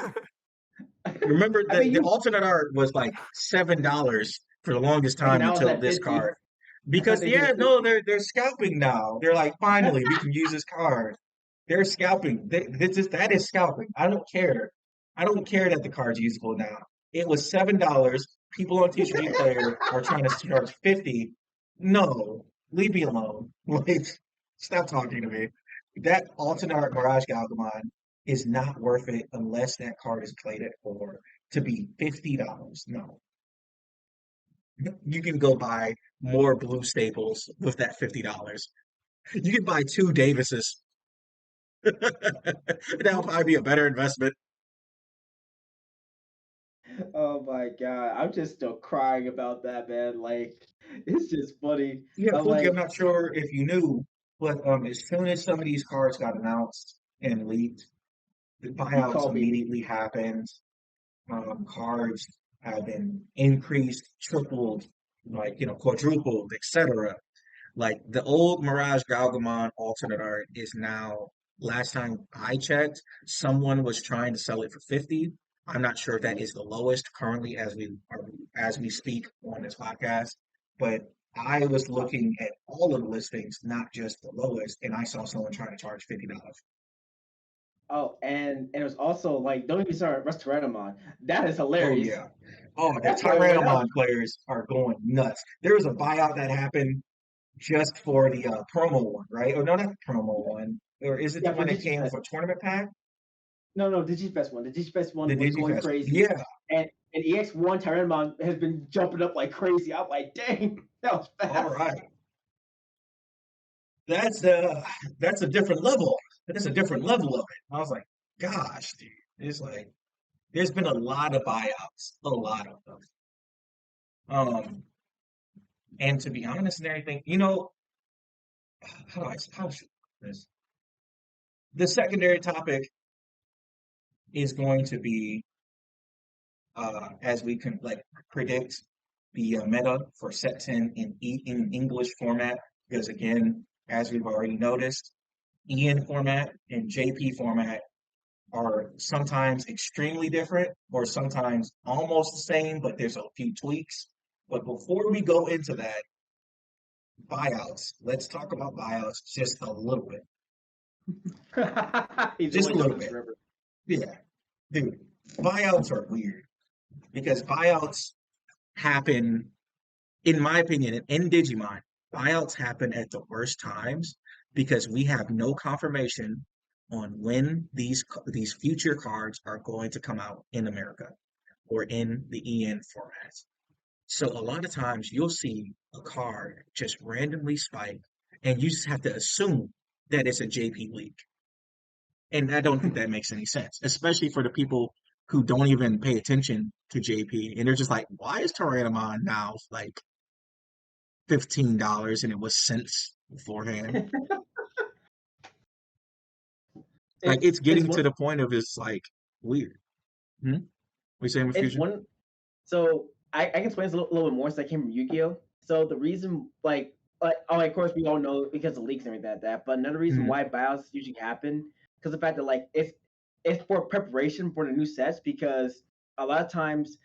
Remember I that mean, the you alternate art was like $7 for the longest and time now it's until at this 50. card. Because They did yeah, it no, 50. they're scalping now. They're like, finally, we can use this card. They're scalping. That is scalping. I don't care. I don't care that the card's usable now. It was $7. People on TCGPlayer are trying to charge 50. No, leave me alone. Like, stop talking to me. That alternate art Mirage Galgamon is not worth it unless that card is played at 4 to be $50. No. You can go buy more blue staples with that $50. You can buy 2 Davises. That'll probably be a better investment. Oh my god, I'm just still crying about that, man. Like, it's just funny. Yeah, I'm Pookie, I'm like, not sure if you knew, but as soon as some of these cards got announced and leaked, the he buyouts called me. immediately happened. Cards have been increased, tripled, like, quadrupled, etc. Like the old Mirage Galgamon alternate art is now, last time I checked, someone was trying to sell it for 50. I'm not sure if that is the lowest currently as we speak on this podcast, but I was looking at all of the listings, not just the lowest, and I saw someone trying to charge $50. Oh, and it was also like, don't even start Restoratamon. That is Oh hilarious. yeah. Oh, the That card went up. Tyrannomon players are going nuts. There was a buyout that happened just for the promo one, right? Or no, not the promo one. Or is it the Yeah, for one that came DigiFest. with a tournament pack? No, DigiFest one. The DigiFest The one was going DigiFest. crazy. Yeah. And EX1 Tyrannomon has been jumping up like crazy. I'm like, dang, that was All fast. right. That's that's a different level. That's a different level of it. I was like, gosh, dude. It's like there's been a lot of buyouts, a lot of them. And to be honest and everything, how should I put this? The secondary topic is going to be as we can like predict the meta for set 10 in English format, because again, as we've already noticed, EN format and JP format are sometimes extremely different or sometimes almost the same, but there's a few tweaks. But before we go into that, buyouts, let's talk about buyouts just a little bit. He's Just only a doing little this bit. forever. Yeah. Dude, buyouts are weird because buyouts happen, in my opinion, in Digimon, buyouts happen at the worst times because we have no confirmation on when these future cards are going to come out in America or in the EN format. So a lot of times you'll see a card just randomly spike, and you just have to assume that it's a JP leak. And I don't think that makes any sense, especially for the people who don't even pay attention to JP, and they're just like, "Why is Tyrannomon now like $15 and it was cents beforehand?" Like it's It's getting to one the point of it's like weird. Hmm? We saying with it's Fusion? one so I can explain this a little bit more since I came from Yu-Gi-Oh! So the reason of course we all know because of leaks and everything like that, but another reason Hmm. why buyouts usually happen because the fact that like it's for preparation for the new sets because a lot of times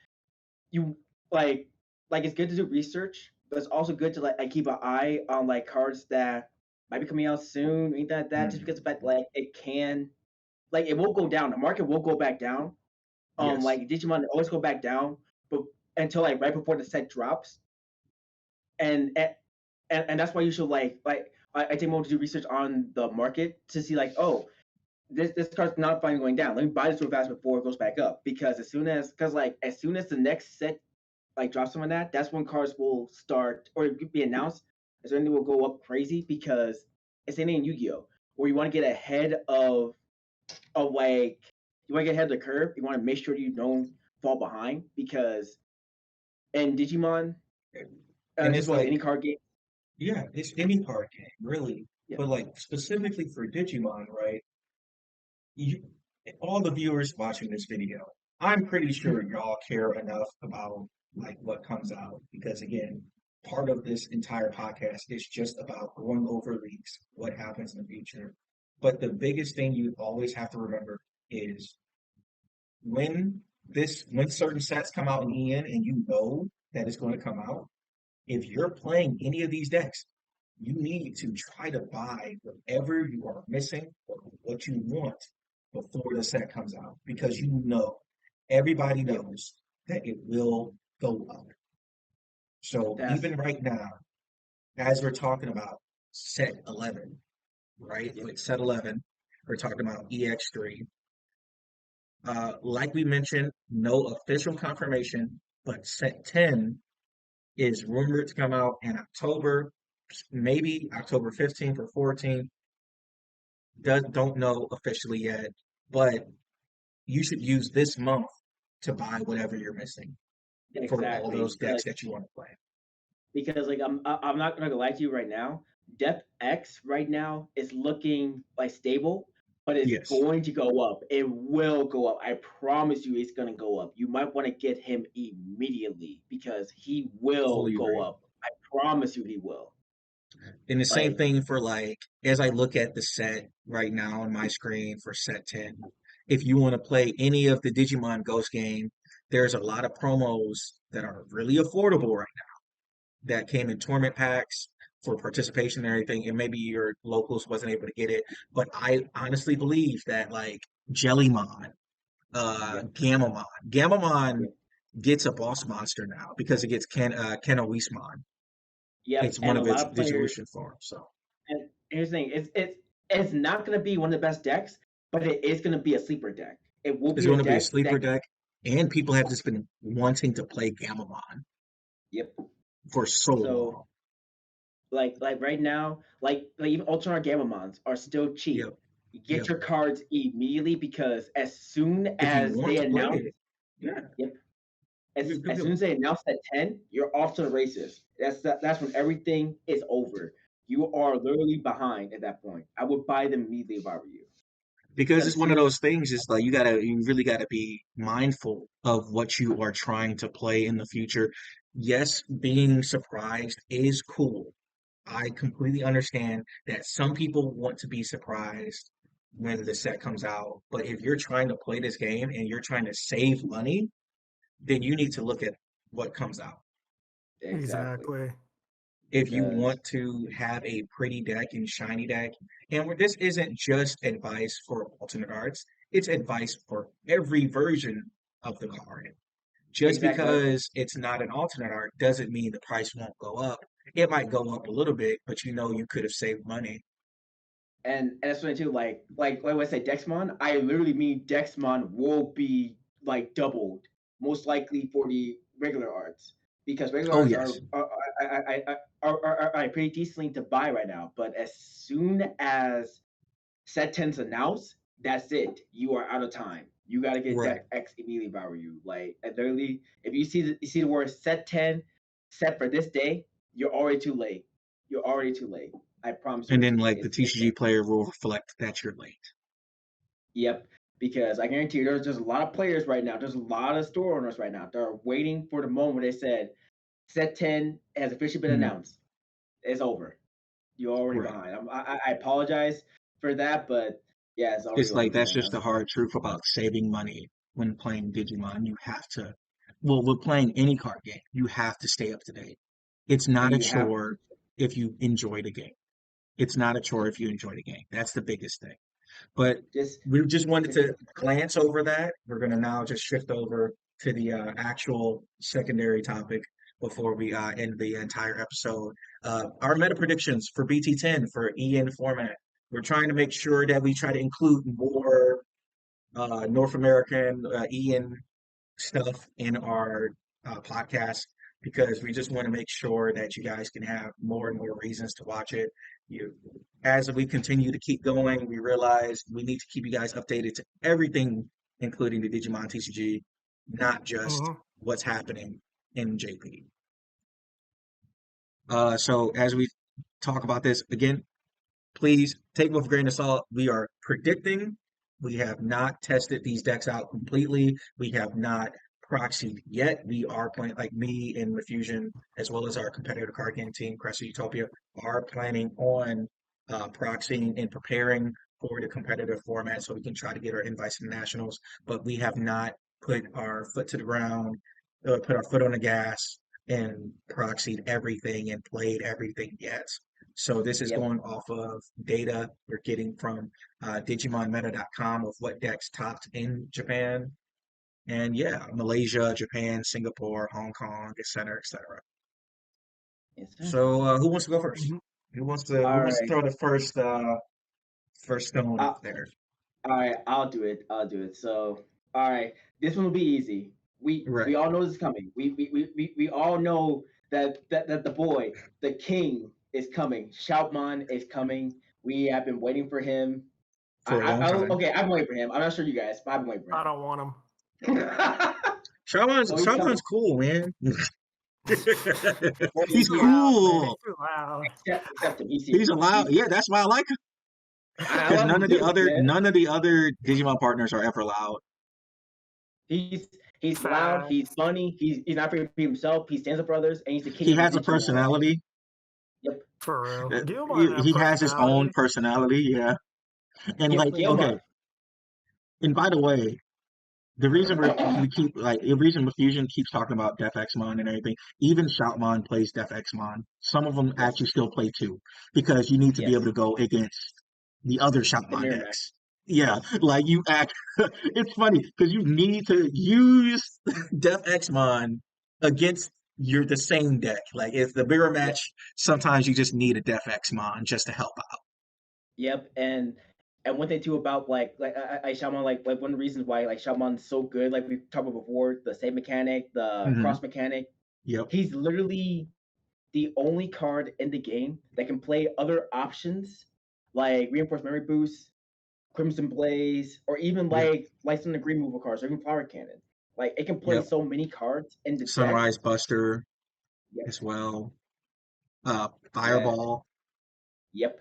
you like it's good to do research, but it's also good to like keep an eye on like cards that might be coming out soon, anything like that, just Hmm. because the fact like it can like it will go down. The market will go back down. Yes. Like Digimon always go back down, but until like right before the set drops, and and that's why you should I take more to do research on the market to see like this card's not finally going down. Let me buy this real fast before it goes back up because as soon as the next set like drops some of that, that's when cards will start or be announced. As when they will go up crazy because it's anything in Yu-Gi-Oh! Where you want to get ahead of like you want to get ahead of the curve. You want to make sure you don't fall behind because in Digimon, And just it's about like, any card game. yeah, it's any card game, really. Yeah. But like specifically for Digimon, right? You, all the viewers watching this video, I'm pretty sure y'all care enough about like what comes out because again, part of this entire podcast is just about going over leaks, what happens in the future. But the biggest thing you always have to remember is when certain sets come out in EN and you know that it's going to come out, if you're playing any of these decks, you need to try to buy whatever you are missing or what you want before the set comes out because everybody knows that it will go up. So That's even right now, as we're talking about set 11, right? yep. With set 11, we're talking about EX3. Like we mentioned, no official confirmation, but set 10 is rumored to come out in October, maybe October 15th or 14th. Don't know officially yet, but you should use this month to buy whatever you're missing for all Exactly. those decks that you want to play. Because like I'm not gonna lie to you right now. Depth X right now is looking like stable, but it's Yes, going to go up. It will go up. I promise you, it's gonna go up. You might want to get him immediately because he will fully go agree. up. I promise you, he will. And the same Like thing for like, as I look at the set right now on my screen for set 10, if you want to play any of the Digimon Ghost game, there's a lot of promos that are really affordable right now that came in tournament packs for participation and everything, and maybe your locals wasn't able to get it. But I honestly believe that like Jellymon, yep, Gamamon yep, gets a boss monster now because it gets Kenowismon. yep. It's one And a of lot its of players. Digivolution forms. So And here's the thing: it's not gonna be one of the best decks, but it is gonna be a sleeper deck. It will it's be a going to be a deck sleeper that deck, and people have just been wanting to play Gamamon yep. for so So long. like right now, like even Ultra Gamamons are still cheap. Yep, You get yep. your cards immediately because as soon If you as want they to play announce, it, yeah, yep, you can as do soon it. as they announce that 10, you're off to the races. That's when everything is over. You are literally behind at that point. I would buy them immediately if I were you. Because Because it's as one soon of as those things. It's like you really gotta be mindful of what you are trying to play in the future. Yes, being surprised is cool. I completely understand that some people want to be surprised when the set comes out, but if you're trying to play this game and you're trying to save money, then you need to look at what comes out. exactly. Exactly. If you Because want to have a pretty deck and shiny deck, and where this isn't just advice for alternate arts, it's advice for every version of the card. Just exactly like because it's not an alternate art doesn't mean the price won't go up. It might go up a little bit, but you could have saved money. and that's what I too. Like when I say Dexmon, I literally mean Dexmon will be like doubled, most likely for the regular arts because regular Oh arts yes, are pretty decently to buy right now. But as soon as set 10's announced, that's it. You are out of time. You got to get right. Deck X immediately if I were you. Like literally, if you see the word set 10 set for this day, you're already too late. You're already too late. I promise you, And then like the it's TCG player will reflect that you're late. yep. Because I guarantee you, there's just a lot of players right now. There's a lot of store owners right now that are waiting for the moment they said set 10 has officially been Mhm. announced. It's over. You're already Right. behind. I apologize for that, but yeah, it's already It's like over, that's man. just the hard truth about saving money when playing Digimon. You have to, well, with playing any card game, you have to stay up to date. It's not a You have chore if you enjoy the game. It's not a chore if you enjoy the game. That's the biggest thing. But just we just wanted to glance over that. We're going to now just shift over to the actual secondary topic before we end the entire episode. Our meta predictions for BT10 for EN format. We're trying to make sure that we try to include more North American EN stuff in our podcast because we just want to make sure that you guys can have more and more reasons to watch it. You, as we continue to keep going, we realize we need to keep you guys updated to everything, including the Digimon TCG, not just Hmm. what's happening in JP. So as we talk about this again, please take it with a grain of salt. We are predicting. We have not tested these decks out completely. We have not proxied yet. We are playing, like me and Refusion, as well as our competitive card game team, DevsUtopia, are planning on proxying and preparing for the competitive format so we can try to get our invites to the nationals. But we have not put our foot to the ground, put our foot on the gas, and proxied everything and played everything yet. So this is Yep. going off of data we're getting from DigimonMeta.com of what decks topped in Japan. And yeah, Malaysia, Japan, Singapore, Hong Kong, et cetera, et cetera. Yes, sir. So who wants to go first? Mhm. Who wants to All right. throw the first stone Uh, up there? all right, I'll do it. So, all right, this one will be easy. We Right. all know this is coming. We all know that the boy, the king, is coming. Shoutmon is coming. We have been waiting for him. For a long time. Okay, I've been waiting for him. I'm not sure you guys, but I've been waiting for I him. don't want him. Shaman's So he's coming. cool, man. Well, He's Too loud, man. cool. He's too loud. Except him. He's allowed. Yeah, that's why I like him. I Because love none him of the too, other man. Digimon partners are ever loud. He's loud. He's funny. He's not afraid to be himself. He stands up for others, and he's the king. He of the has a Digimon. personality. Yep. For real. Uh, Gilmore He has his own personality, yeah. And like, Gilmore. okay. And by the way, the reason we keep the reason Fusion keeps talking about DefXmon and everything, even Shoutmon plays DefXmon. Some of them actually still play too, because you need to be able to go against the other The Shoutmon mirror decks. Yeah, like you act. It's funny because you need to use DefXmon against the same deck. Like if the mirror Yep. match, sometimes you just need a DefXmon just to help out. Yep. And one thing too about I Shaman like one of the reasons why like Shaman's so good, like we've talked about before, the save mechanic, the Hmm. cross mechanic. Yep. He's literally the only card in the game that can play other options like reinforced memory boost, Crimson Blaze, or even Yep. like some of the green removal cards, or even Flower Cannon. Like it can play Yep. so many cards in the deck. Sunrise Buster Yep. as well. Yeah. Fireball. Yep.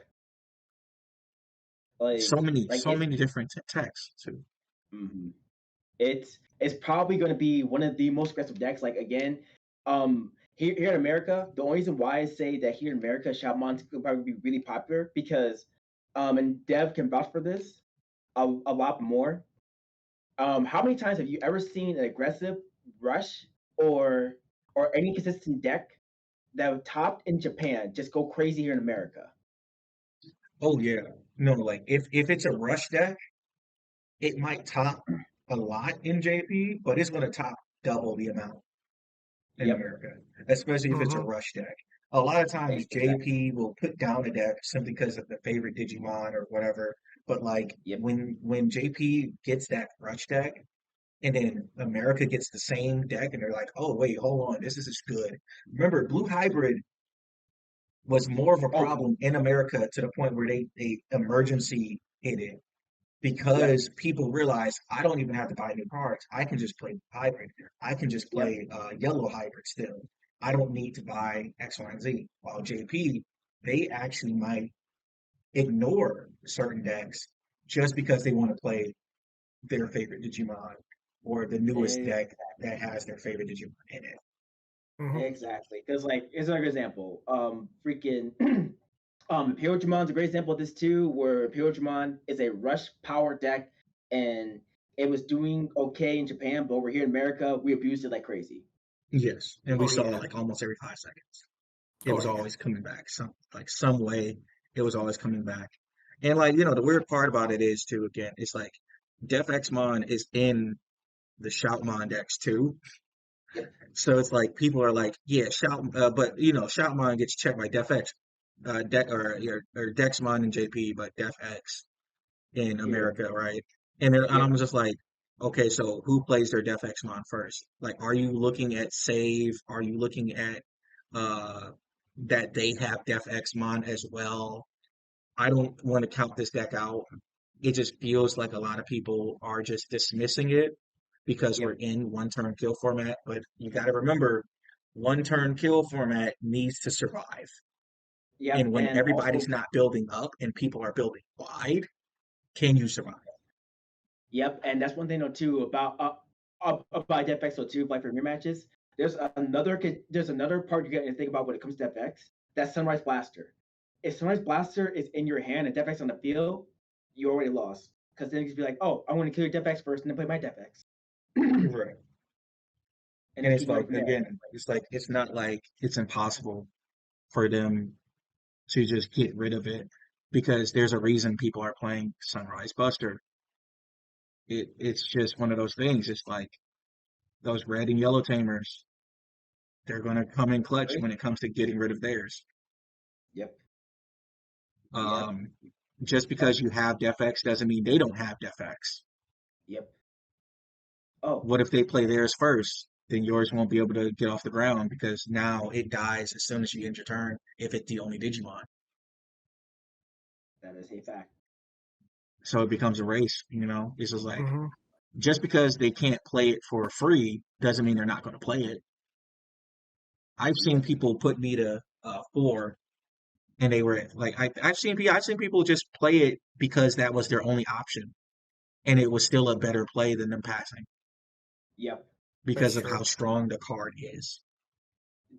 Like So many it's different techs too. mhm. It's probably going to be one of the most aggressive decks. Like again, here in America, the only reason why I say that here in America, Shaman's could probably be really popular because, and Dev can vouch for this a lot more. How many times have you ever seen an aggressive rush or any consistent deck that topped in Japan just go crazy here in America? Oh yeah. No, like if it's a rush deck, it might top a lot in JP, but it's gonna top double the amount in Yep, America, especially if it's a Hmm. rush deck. A lot of times exactly. JP will put down a deck simply because of the favorite Digimon or whatever. But like Yep, when JP gets that rush deck and then America gets the same deck and they're like, oh wait, hold on, this is good. Remember, Blue Hybrid was more of a oh, problem in America to the point where they emergency hit it yep, because people realize I don't even have to buy new cards. I can just play hybrid. I can just yep, play yellow hybrid still. I don't need to buy X, Y, and Z. While JP, they actually might ignore certain decks just because they want to play their favorite Digimon or the newest exactly. deck that has their favorite Digimon in it. Hmm. Exactly. Because like here's another example. Freaking Imperial Dramon's a great example of this too, where Imperial Dramon is a rush power deck and it was doing okay in Japan, but over here in America, we abused it like crazy. Yes, and we Oh saw yeah. like almost every 5 seconds. It Oh was yeah. always coming back some way. It was always coming back. And like, the weird part about it is too, again, it's like DefXmon is in the Shoutmon decks too. Yep. So it's like people are like, yeah, but Shoutmon gets checked by DefX, or Dexmon and JP, but DefX in Here. America, right? And Yep. I'm just like, okay, so who plays their DefXmon first? Like, are you looking at save? Are you looking at uh that they have DefXmon as well? I don't want to count this deck out. It just feels like a lot of people are just dismissing it because we're Yep. in one turn kill format. But you got to remember, one turn kill format needs to survive. Yep. And when And everybody's also, not building up and people are building wide, can you survive? yep. And that's one thing though too about by DevX too, like for rematches. There's another part you got to think about when it comes to DevX. That's Sunrise Blaster. If Sunrise Blaster is in your hand and DevX on the field, you already lost. Because then you just be like, oh, I want to kill your DevX first and then play my DevX. Right. And it's like, again, it's like, it's not like it's impossible for them to just get rid of it, because there's a reason people are playing Sunrise Buster. It's just one of those things. It's like those red and yellow tamers, they're going to come in clutch when it comes to getting rid of theirs. Yep. Just because you have DefX doesn't mean they don't have DefX. Yep. Oh. What if they play theirs first? Then yours won't be able to get off the ground, because now it dies as soon as you end your turn if it's the only Digimon. That is a fact. So it becomes a race, It's just like, just because they can't play it for free doesn't mean they're not going to play it. I've seen people put me to 4, and they were like, I've seen people just play it because that was their only option, and it was still a better play than them passing. Yep. Because of how strong the card is.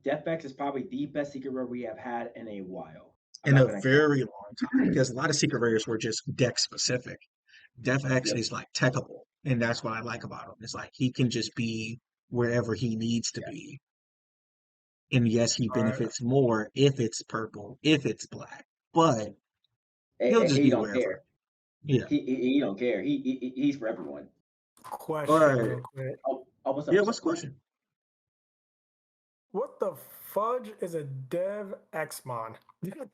DefX is probably the best secret rare we have had in a while. In a very long time, because a lot of secret rares were just deck specific. DefX is like techable, and that's what I like about him. It's like he can just be wherever he needs to be. And yes, he benefits more if it's purple, if it's black, but he'll just be wherever. Yeah, he don't care. He's for everyone. Question. Real quick. What's up? Yeah, what's the question? What the fudge is a DevXmon?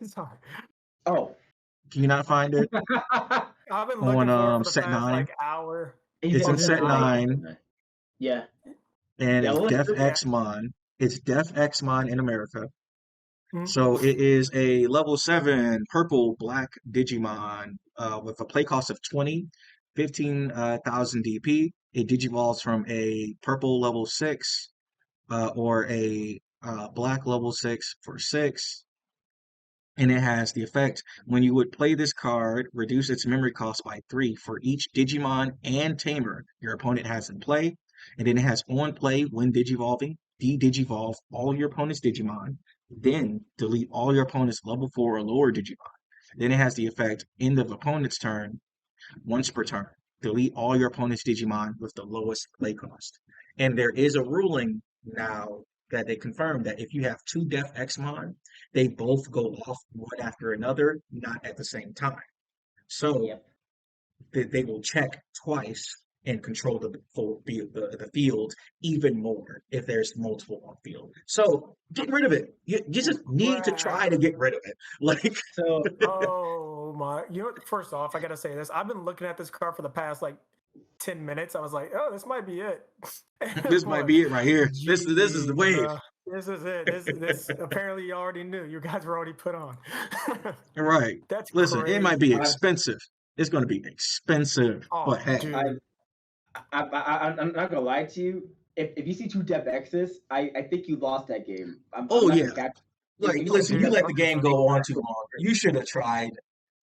Sorry. Oh, can you not find it? I've been looking for the set past 9. Hour. It's in set 9. Yeah. And it's DefXmon. It's DefXmon in America. So it is a level 7 purple black Digimon with a play cost of 20, 15,000 DP. It digivolves from a purple level 6 or a black level 6 for 6. And it has the effect, when you would play this card, reduce its memory cost by 3 for each Digimon and Tamer your opponent has in play. And then it has on play when digivolving, de-digivolve all your opponent's Digimon, then delete all your opponent's level 4 or lower Digimon. Then it has the effect, end of opponent's turn, once per turn. Delete all your opponent's Digimon with the lowest play cost. And there is a ruling now that they confirmed that if you have 2 DefXmon, they both go off one after another, not at the same time. So they will check twice and control the field even more if there's multiple on field. So get rid of it. You just need to try to get rid of it. Like so. Oh my! First off, I gotta say this. I've been looking at this card for the past 10 minutes. I was like, oh, this might be it. This might be it right here. This is the wave. This is it. This apparently you already knew. You guys were already put on. Right. Listen, crazy. It might be expensive. It's going to be expensive. But hey. I'm not gonna lie to you. If you see 2 DefXs, I think you lost that game. Listen, you let the game go on too longer. You should have tried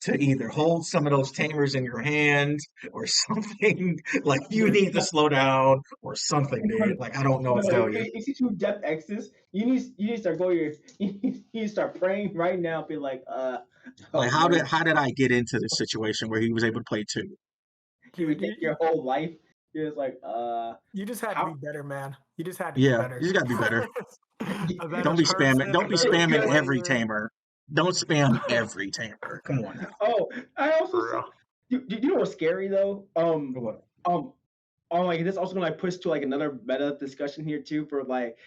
to either hold some of those tamers in your hand or something. Like you need to slow down or something, dude. Like I don't know what to tell you. If you see 2 DefXs, you need to start going. You need to start praying right now. Be like, how did I get into this situation where he was able to play 2? You would think your whole life. You're just like, You just had to be better, man. You just had to be better. You just gotta be better. Don't be spamming. Don't be spamming every tamer. Don't spam every tamer. Come on now. Oh, I also you know what's scary though? This also gonna push to another meta discussion here too for like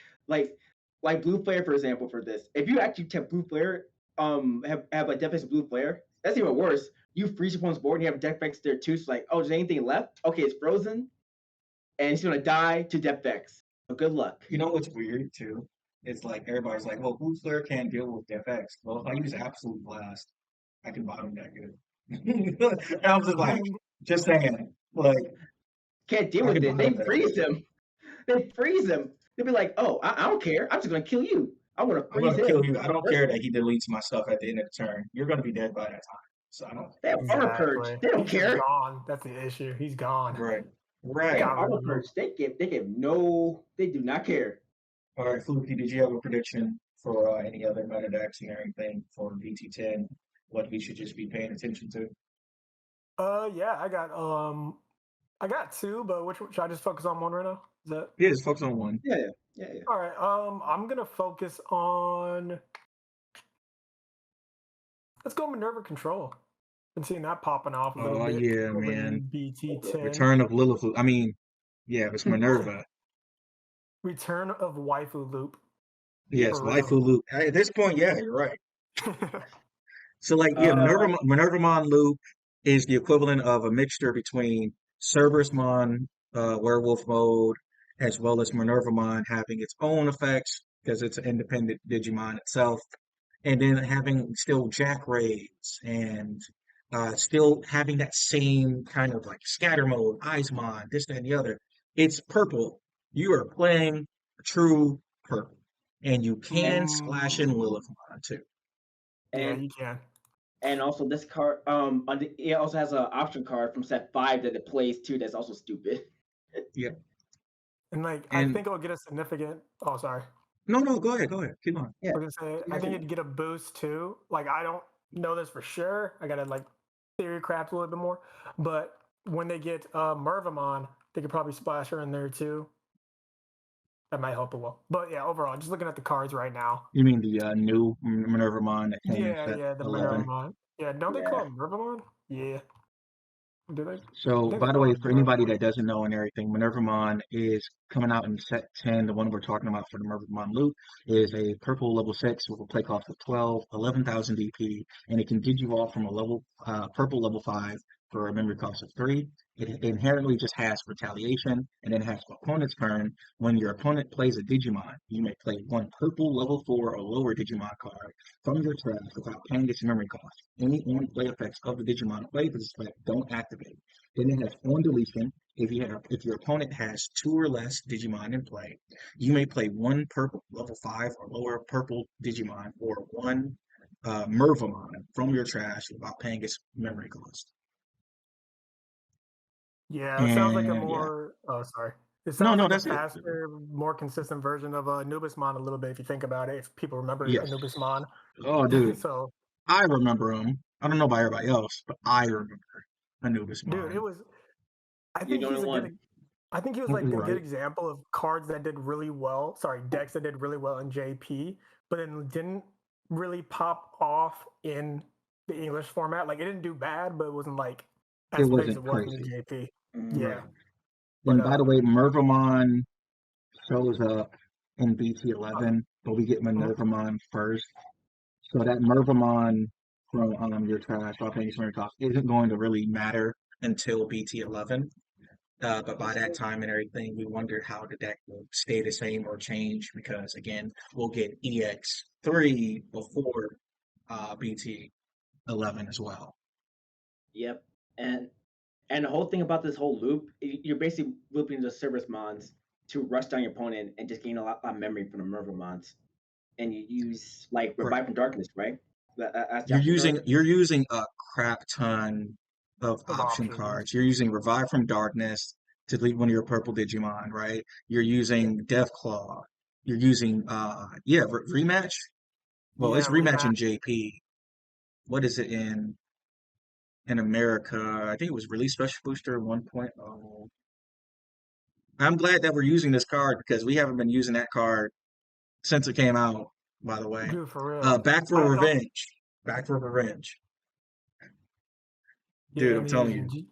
blue flare, for example, for this. If you actually have blue flare, have DefX blue flare, that's even worse. You freeze your opponent's board and you have DefX there too. So is there anything left? Okay, it's frozen. And it's gonna die to DefX. So good luck. You know what's weird too? It's like everybody's like, "Well, blue flare can't deal with DefX." Well, if I use Absolute Blast, I can bottom that good. And I was just saying, can't deal with it. They freeze him. They freeze him. They'll be like, "Oh, I don't care. I'm just gonna kill you. I want to freeze him. Kill you. I don't care that he deletes my stuff at the end of the turn. You're gonna be dead by that time." So I don't. They have armor purge. They don't care. He's gone. That's the issue. He's gone. Right. Right. Got rid Auto of them. purge, they do not care. All right, Fluky, did you have a prediction for any other meta decks and anything for BT10? What we should just be paying attention to? Yeah, I got two, but which should I just focus on one right now? Is that Yeah, just focus on one. Yeah. all right? I'm gonna focus on. Let's go Minerva Control. Been seeing that popping off a little Oh bit yeah, over in man. BT10. Return of Lilith. I mean, yeah, it's Minerva. Return of Waifu Loop. Yes, For Waifu real. Loop. At this point, yeah, you're right. So like, yeah, Uh, Minervamon Loop is the equivalent of a mixture between Cerberusmon, Werewolf Mode, as well as Minervamon having its own effects because it's an independent Digimon itself, and then having still Jack Raids and still having that same kind of like scatter mode, Eyesmon, this, that, and the other. It's purple. You are playing true purple, and you can splash in Mm, Lilithmon too. yeah, and you can. and also this card, it also has an option card from set 5 that it plays too. That's also stupid. Yeah. And like, I And think it'll get a significant. Oh, sorry. no, go ahead, keep on. Yeah. I was gonna say, I think it'd get a boost too. Like, I don't know this for sure. I gotta like theory craft a little bit more. But when they get Mervamon, they could probably splash her in there too. That might help a little. But yeah, overall, just looking at the cards right now. You mean the new Minervamon that came in Yeah, set yeah, the 11? Minervamon. Yeah, don't they Yeah. call it Mervamon? Yeah. Do they? I So, think by they the call way, it for anybody Minervamon. that doesn't know and everything, Minervamon is coming out in set 10. The one we're talking about for the Minervamon loot is a purple level 6 with a play cost of 12, 11,000 DP, and it can get you off from a level purple level 5 for a memory cost of 3. It inherently just has retaliation, and then has opponent's turn. When your opponent plays a Digimon, you may play one purple level 4 or lower Digimon card from your trash without paying its memory cost. Any on-play effects of the Digimon played with this effect don't activate. Then it has on deletion. If your opponent has 2 or less Digimon in play, you may play one purple level 5 or lower purple Digimon or one Mervamon from your trash without paying its memory cost. Yeah, it sounds like a And yeah, more. Oh, sorry. It no, sounds no, like a that's it. faster, more consistent version of Anubismon a little bit if you think about it. If people remember Yes. Anubismon, Oh, dude, so I remember him. I don't know about everybody else, but I remember dude, it Anubismon. was. I You're think the only he's a good. one. I think he was like You're a good right. example of cards that did really well. Sorry, decks that did really well in JP, but then didn't really pop off in the English format. Like it didn't do bad, but it wasn't like It as big as wasn't it was in the crazy. JP. Mm. Yeah, Right. but And by the way, Mervamon shows up in BT11, but we get mhm. Minervamon first. So that Mervamon from your trash off English cost isn't going to really matter until BT11. But by that time and everything, we wondered how the deck will stay the same or change because again, we'll get EX3 before BT11 as well. Yep. And the whole thing about this whole loop, you're basically looping the service mons to rush down your opponent and just gain a lot of memory from the Merva mons. And you use like Right. Revive from Darkness, right? That's the You're option using card. you're using a crap ton of Of option options. cards. You're using Revive from Darkness to delete one of your purple Digimon, right? You're using Deathclaw. You're using rematch. Well, Yeah, it's rematch rematch. in JP. What is it in America? I think it was Release Special Booster 1.0. I'm glad that we're using this card because we haven't been using that card since it came out, by the way. Dude, for real. Back for I don't. Revenge. Back for Revenge. Yeah, Dude, I'm and you're telling using you.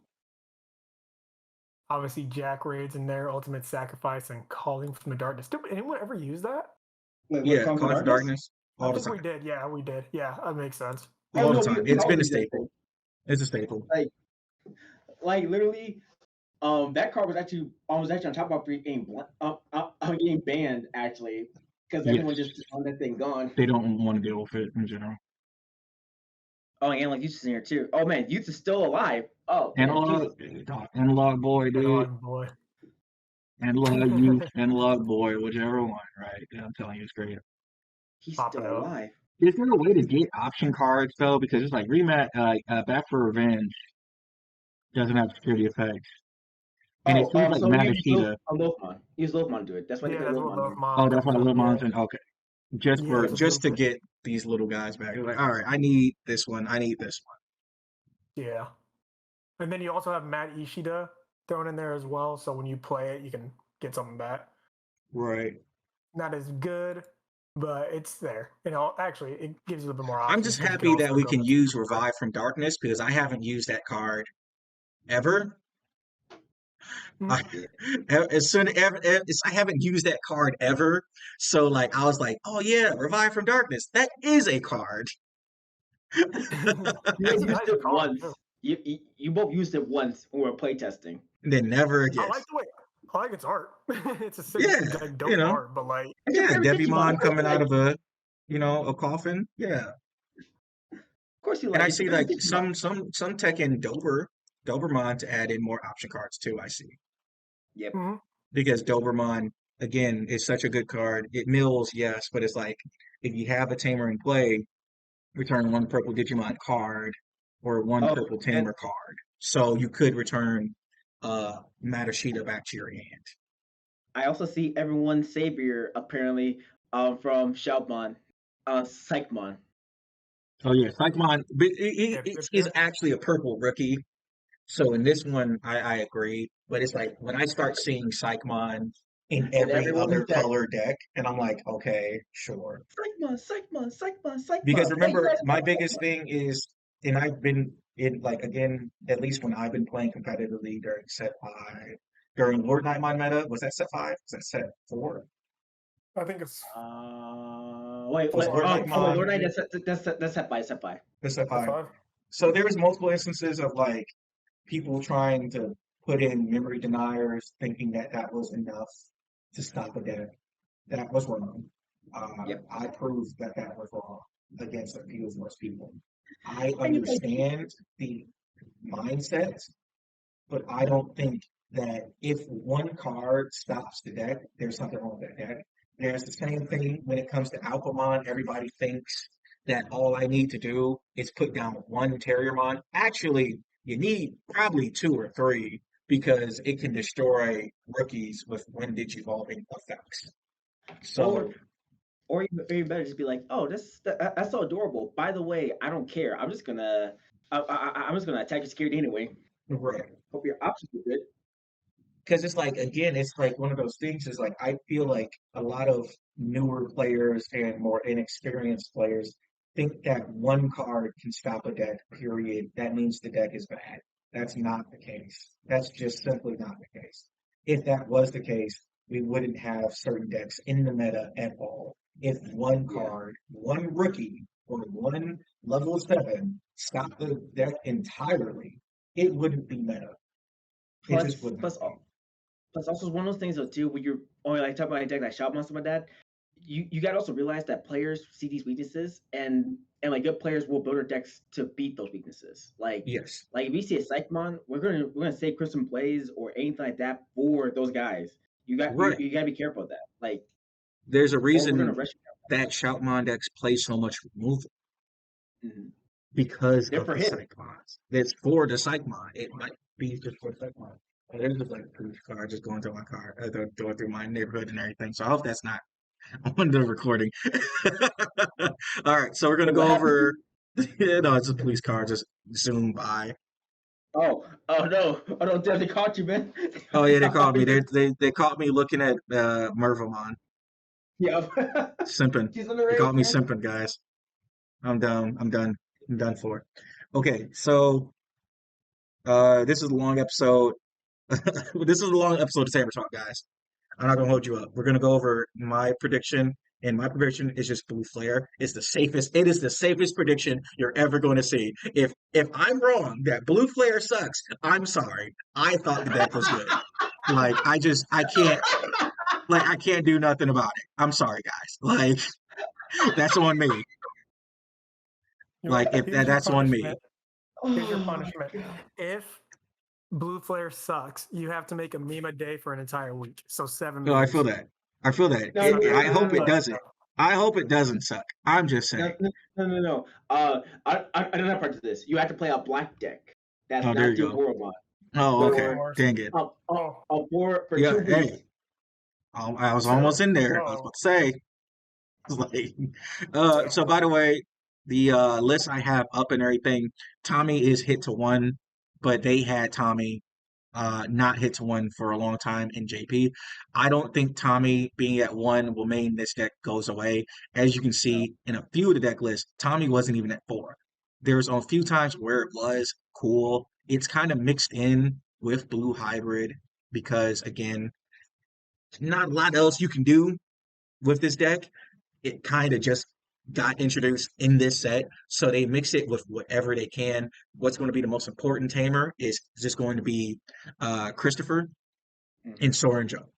obviously Jack Raids and their ultimate sacrifice and calling from the darkness. Did anyone ever use that? Wait, what? Yeah, Calling for Calling for Darkness? Darkness I all the think we time. did. Yeah, we did. Yeah, that makes sense. Oh All the no, time. we It's been a always do that staple. thing. It's a staple. Like literally, that card was actually on top of getting banned actually because Yes. everyone just on that thing gone. They don't want to deal with it in general. Oh, and like Youth is in here too. Oh man, Youth is still alive. Oh man, Jesus. Analog boy, dude. Analog boy. Analog youth, analog boy, whichever one, right? Yeah, I'm telling you, it's great. He's Popping still up. alive. Is there a way to get option cards though? Because it's like rematch, Back for Revenge doesn't have security effects, And it seems like So you use Matashita. Lofmon. Use Lofmon to do it. That's why they Yeah, got that's what Lofmon. Oh, Love that's why comes from. Limon's Yeah, in. Okay, yeah, that's just to Blueprint. get these little guys back. It was like, all right, I need this one. I need this Yeah, and then you also have Matt Ishida thrown in there as well. So when you play it, you can get something back. one. Right. Not as good, but it's there. You know, actually, it gives you a little bit more I'm options. just 'cause you can happy that also we go can into use Blueprint. Revive from Darkness because I haven't used that card ever. I, as soon as I haven't used that card ever, so like I was like, oh yeah, Revive from Darkness. That is a card. You It's a used nice it card once. too. You both used it once when we were playtesting. And then never I again. like the way. I like its art. It's a sick, Yeah, like, you dope know, art, but like, It's your yeah, favorite Digimon. Devimon Of course coming you out like of it. a coffin. Yeah. Of course you And like I it. It's see your favorite like Digimon. some tech in Dobermon to add in more option cards too, I see. Yep. mhm. Because Dobermon, again, is such a good card. It mills, yes, but it's like if you have a tamer in play, return one purple Digimon card or one Oh, purple and tamer card. So you could return Matashita back to your hand. I also see everyone's savior apparently from Shoutmon, Psychomon. Oh yeah, Psychomon, but Yep, yep, it's yep. actually a purple rookie. So in this one, I agree. But it's like when I start seeing Psychomon in And every everyone's other deck. color deck, and I'm like, okay, sure. Psychomon, Psychomon, Psychomon, Because Psychomon. Hey, you remember, guys my want biggest Psychomon? thing is, and I've been in like again, at least when I've been playing competitively during set 5, during Lord Nightmon meta, was that set 5? Was that set 4? I think it's Wait, Was what? four. Lord I think Oh, wait, four, Nightmon Lord Knight, maybe. that's set by, set by. the set The 5? five. So there was multiple instances of like people trying to put in memory deniers, thinking that that was enough to stop a deck. That was wrong. Yep. I proved that that was wrong against a few of most people. I Hey, you guys, understand the mindset, but I don't think that if one card stops the deck, there's something wrong with that deck. There's the same thing when it comes to Alphamon. Everybody thinks that all I need to do is put down one Terriermon. Actually, you need probably 2 or 3 because it can destroy rookies with one digivolving effects. or So, even better, just be like, oh, that's so adorable. By the way, I don't care. I'm just gonna attack your scared anyway. right. Hope your options are good. Because it's like, again, it's like one of those things is like, I feel like a lot of newer players and more inexperienced players think that one card can stop a deck, period. That means the deck is bad. That's not the case. That's just simply not the case. If that was the case, we wouldn't have certain decks in the meta at all. If one Yeah. card, one rookie, or one level 7 stopped the deck entirely, it wouldn't be meta. It just Plus, would not plus, be. plus, also one of those things though too, when you're only like talking about a deck like Shout Monster, my dad. You got to also realize that players see these weaknesses, and like good players will build their decks to beat those weaknesses. Yes. Like if we see a Psychomon, we're gonna save Crimson Plays or anything like that for those guys. Right. You gotta be careful of that. Like, There's a or we're gonna reason rush that Shoutmon decks play so much removal you. Mm-hmm. because They're of for the him. Psychmons. It's for the Psychmon. It might be just for Psychmon. And there's just like a car just going through my car, going through my neighborhood and everything. So I hope that's not on the recording. All right, so we're gonna Wait, what go happened? over. No, it's a police car just zoom by. Oh no! Oh no! They caught you, man. Oh yeah, they caught me. They caught me looking at Mervamon Yeah. simping. She's They underage, caught me man. simping, guys. I'm done. I'm done. I'm done for. Okay, so this is a long episode. This is a long episode of Tamer Talk, guys. I'm not gonna hold you up. We're gonna go over my prediction, and my prediction is just Blue Flare. It's the safest. It is the safest prediction you're ever going to see. If I'm wrong that Blue Flare sucks, I'm sorry. I thought the deck was good. Like I can't do nothing about it. I'm sorry, guys. Like that's on me. Like if Here's your that's on me. punishment. Here's your Oh my punishment. god. If Blue Flare sucks, you have to make a meme a day for an entire week. So 7 No, I feel memes. that. I feel that. No, no, no, I no, hope no, it no. doesn't. I hope it doesn't suck. I'm just No, saying. no, no, no. I don't have part of this. You have to play a black deck. That's Oh, there not you the go. Aurora mod. Oh, That's the okay. for worst. Dang it. Oh, for Yeah, 2 weeks. hey, I was so almost in there. I was oh, about to say, like, so by the way, the list I have up and everything, Tommy is hit to one, but they had Tommy not hit to one for a long time in JP. I don't think Tommy being at one will mean this deck goes away. As you can No. see in a few of the deck lists, Tommy wasn't even at four. There's a few times where it was cool. It's kind of mixed in with Blue Hybrid because again, not a lot else you can do with this deck. It kind of just got introduced in this set, so they mix it with whatever they can. What's going to be the most important tamer is just going to be Christopher and Hmm. Soren Joe.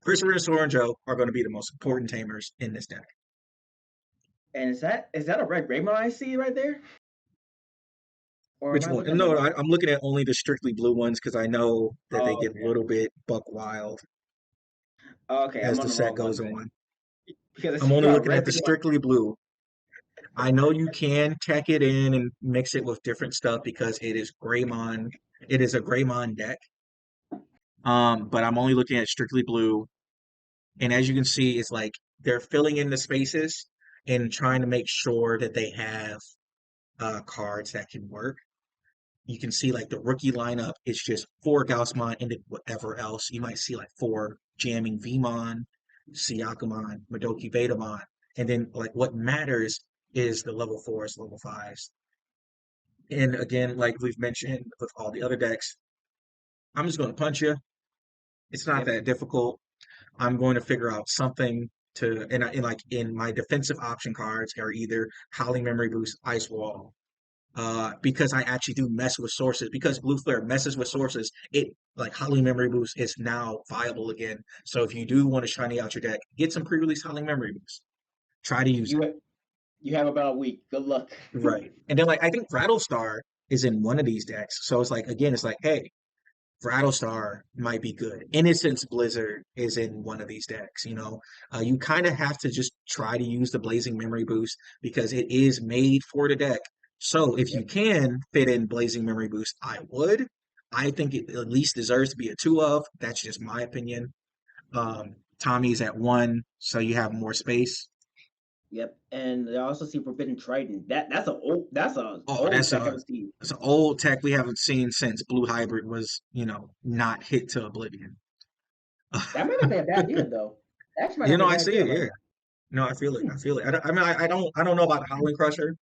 Christopher and Soren Joe are going to be the most important tamers in this deck. And is that a red Greymon I see right there? Or am Which I one? looking at the No, wrong? I'm looking at only the strictly blue ones because I know that they Oh, get a okay. little bit buck wild Okay, I'm as on the the set wrong one goes then. on. Because I I'm see you only got looking at red the Greymon. strictly blue. I know you can tech it in and mix it with different stuff because it is Greymon. It is a Greymon deck. But I'm only looking at strictly blue. And as you can see, it's like they're filling in the spaces and trying to make sure that they have cards that can work. You can see like the rookie lineup, it's just four Gaussmon and then whatever else. You might see like four jamming Vmon, Psychomom, Madoki Betamon. And then like what matters is the level fours, level fives. And again, like we've mentioned with all the other decks, I'm just going to punch you. It's not Yep. that difficult. I'm going to figure out something to, and like in my defensive option cards are either Howling Memory Boost, Ice Wall, because I actually do mess with sources. Because Blue Flare messes with sources, it like Howling Memory Boost is now viable again. So if you do want to shiny out your deck, get some pre-release Howling Memory Boost. Try to use it. You have about a week. Good luck. Right. And then like I think Rattlestar is in one of these decks. So it's like again, it's like, hey, Rattlestar might be good. Innocence Blizzard is in one of these decks. You kind of have to just try to use the Blazing Memory Boost because it is made for the deck. So if you Yep. can fit in Blazing Memory Boost, I would. I think it at least deserves to be a two of. That's just my opinion. Tommy's at one, so you have more space. Yep. And I also see Forbidden Trident. That's a Oh, old tech I haven't seen. that's an old tech we haven't seen since Blue Hybrid was, not hit to oblivion. That might not be a bad idea though. That actually might not be a I bad see idea. it. Like, Yeah. No, I feel it. hmm. I feel it. I mean, I don't know about Howling Crusher,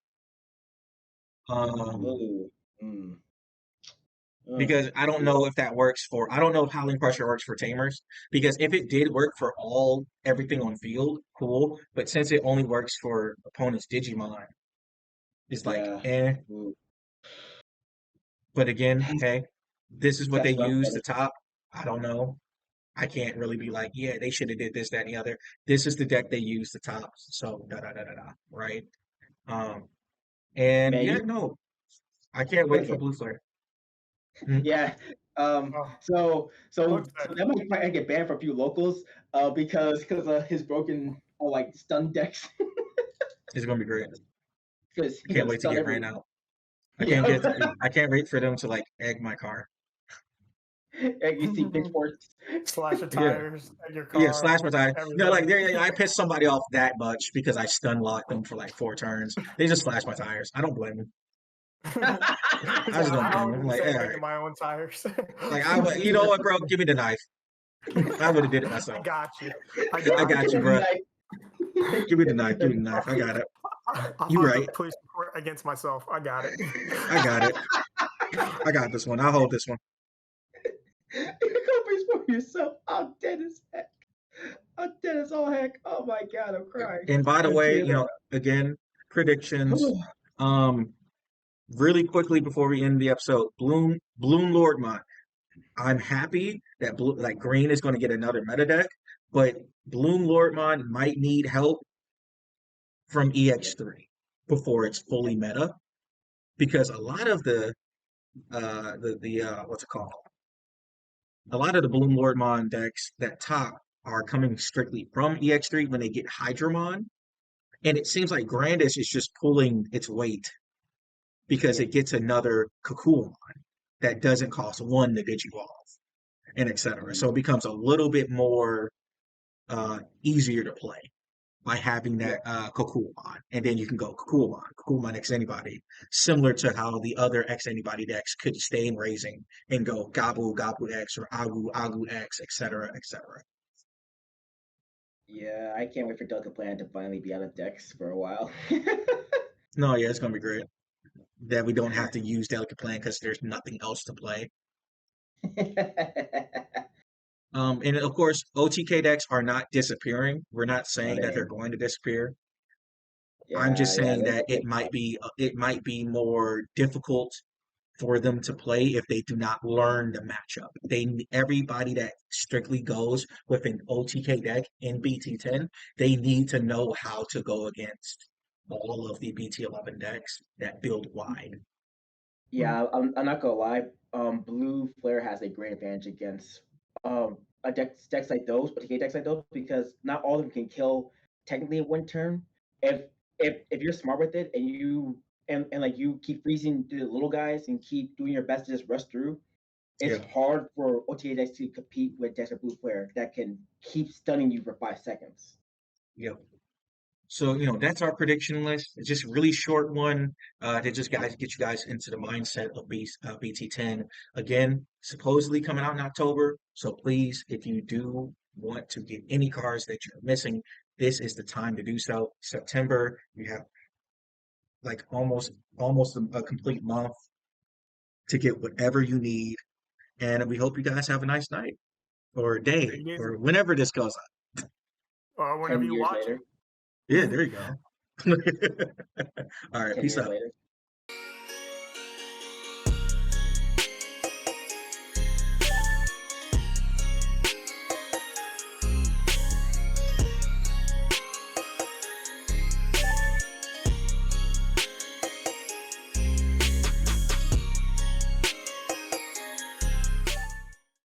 um, Ooh. Mm. because I don't Yeah. know if that works for. I don't know if Howling Crusher works for Tamers. Because if it did work for everything on field, cool. But since it only works for opponents' Digimon, it's like, Yeah. eh. Ooh. But again, hey, this is what they That's rough, use buddy. to top. I don't know. I can't really be like, yeah, they should have did this, that, and the other. This is the deck they use to top. So da da da da da. Right. Um. And Man, yeah, you no, I can't wait for okay. Blue Flare. Mm. Yeah. oh, I'm So excited. that might probably get banned for a few locals, because his broken like stun decks. It's gonna be great. Because I he's can't gonna wait to stun get ran every. out. Yeah. I can't wait for them to like egg my car. And you see pitchforks. Slash the Yeah, tires at your yeah, slash my car, tire. Like everything. I pissed somebody off that much because I stun locked them for like four turns. They just slashed my tires. I don't blame them. He's I like, just don't I blame would them. I'm do the like, all same thing to right. my own tires. Like you know what, bro? Give me the knife. I would have did it I myself. got you. I I got got you, you. bro. Give me the knife. Give me the Like, knife. I got it. I'll You file the right. police report against myself. I got it. I got it. I got this one. I'll hold this one. you go face for yourself. I'm dead as heck. I'm dead as all heck. Oh my god, I'm crying. And by the way, Okay, look. again, predictions. Um, really quickly before we end the episode, Bloom Lordmont. I'm happy that like Green is going to get another meta deck, but Bloom Lordmont might need help from Yep. EX3 before it's fully meta because a lot of the what's it called? A lot of the Bloom Lordmon decks that top are coming strictly from EX3 when they get Hydramon, and it seems like Grandis is just pulling its weight because Yep. it gets another Cocoon. that doesn't cost one to digivolve, and etc. So it becomes a little bit more easier to play by having Yeah. that Kokuomon. And then you can go Kokuomon X anybody, similar to how the other X anybody decks could stay in raising and go Gabu, Gabu X, or Agu, Agu X, etc., etc. Yeah, I can't wait for Delta Plan to finally be out of decks for a while. No, yeah, it's gonna be great that we don't have to use Delicate Plan because there's nothing else to play. And of course, OTK decks are not disappearing. We're not No, saying they that they're ain't. going to disappear. I'm Yeah, just yeah. saying that it might be more difficult for them to play if they do not learn the matchup. Everybody that strictly goes with an OTK deck in BT10, they need to know how to go against all of the BT11 decks that build wide. Mm. Yeah, I'm not gonna lie. Blue Flare has a great advantage against decks like those, OTK decks like those, because not all of them can kill technically in one turn. If if you're smart with it and and like you keep freezing the little guys and keep doing your best to just rush through, it's Yeah, hard for OTA decks to compete with decks like Blue Flare that can keep stunning you for 5 seconds. yeah. So, that's our prediction list. It's just a really short one to just guys get you guys into the mindset of BT10. Again, supposedly coming out in October. So please, if you do want to get any cards that you're missing, this is the time to do so. September, you have like almost a complete month to get whatever you need. And we hope you guys have a nice night or Take day it easy. or whenever this goes Or whenever 10 you years watch later, it. on. Yeah, there you go. All right, 10 peace years out. later.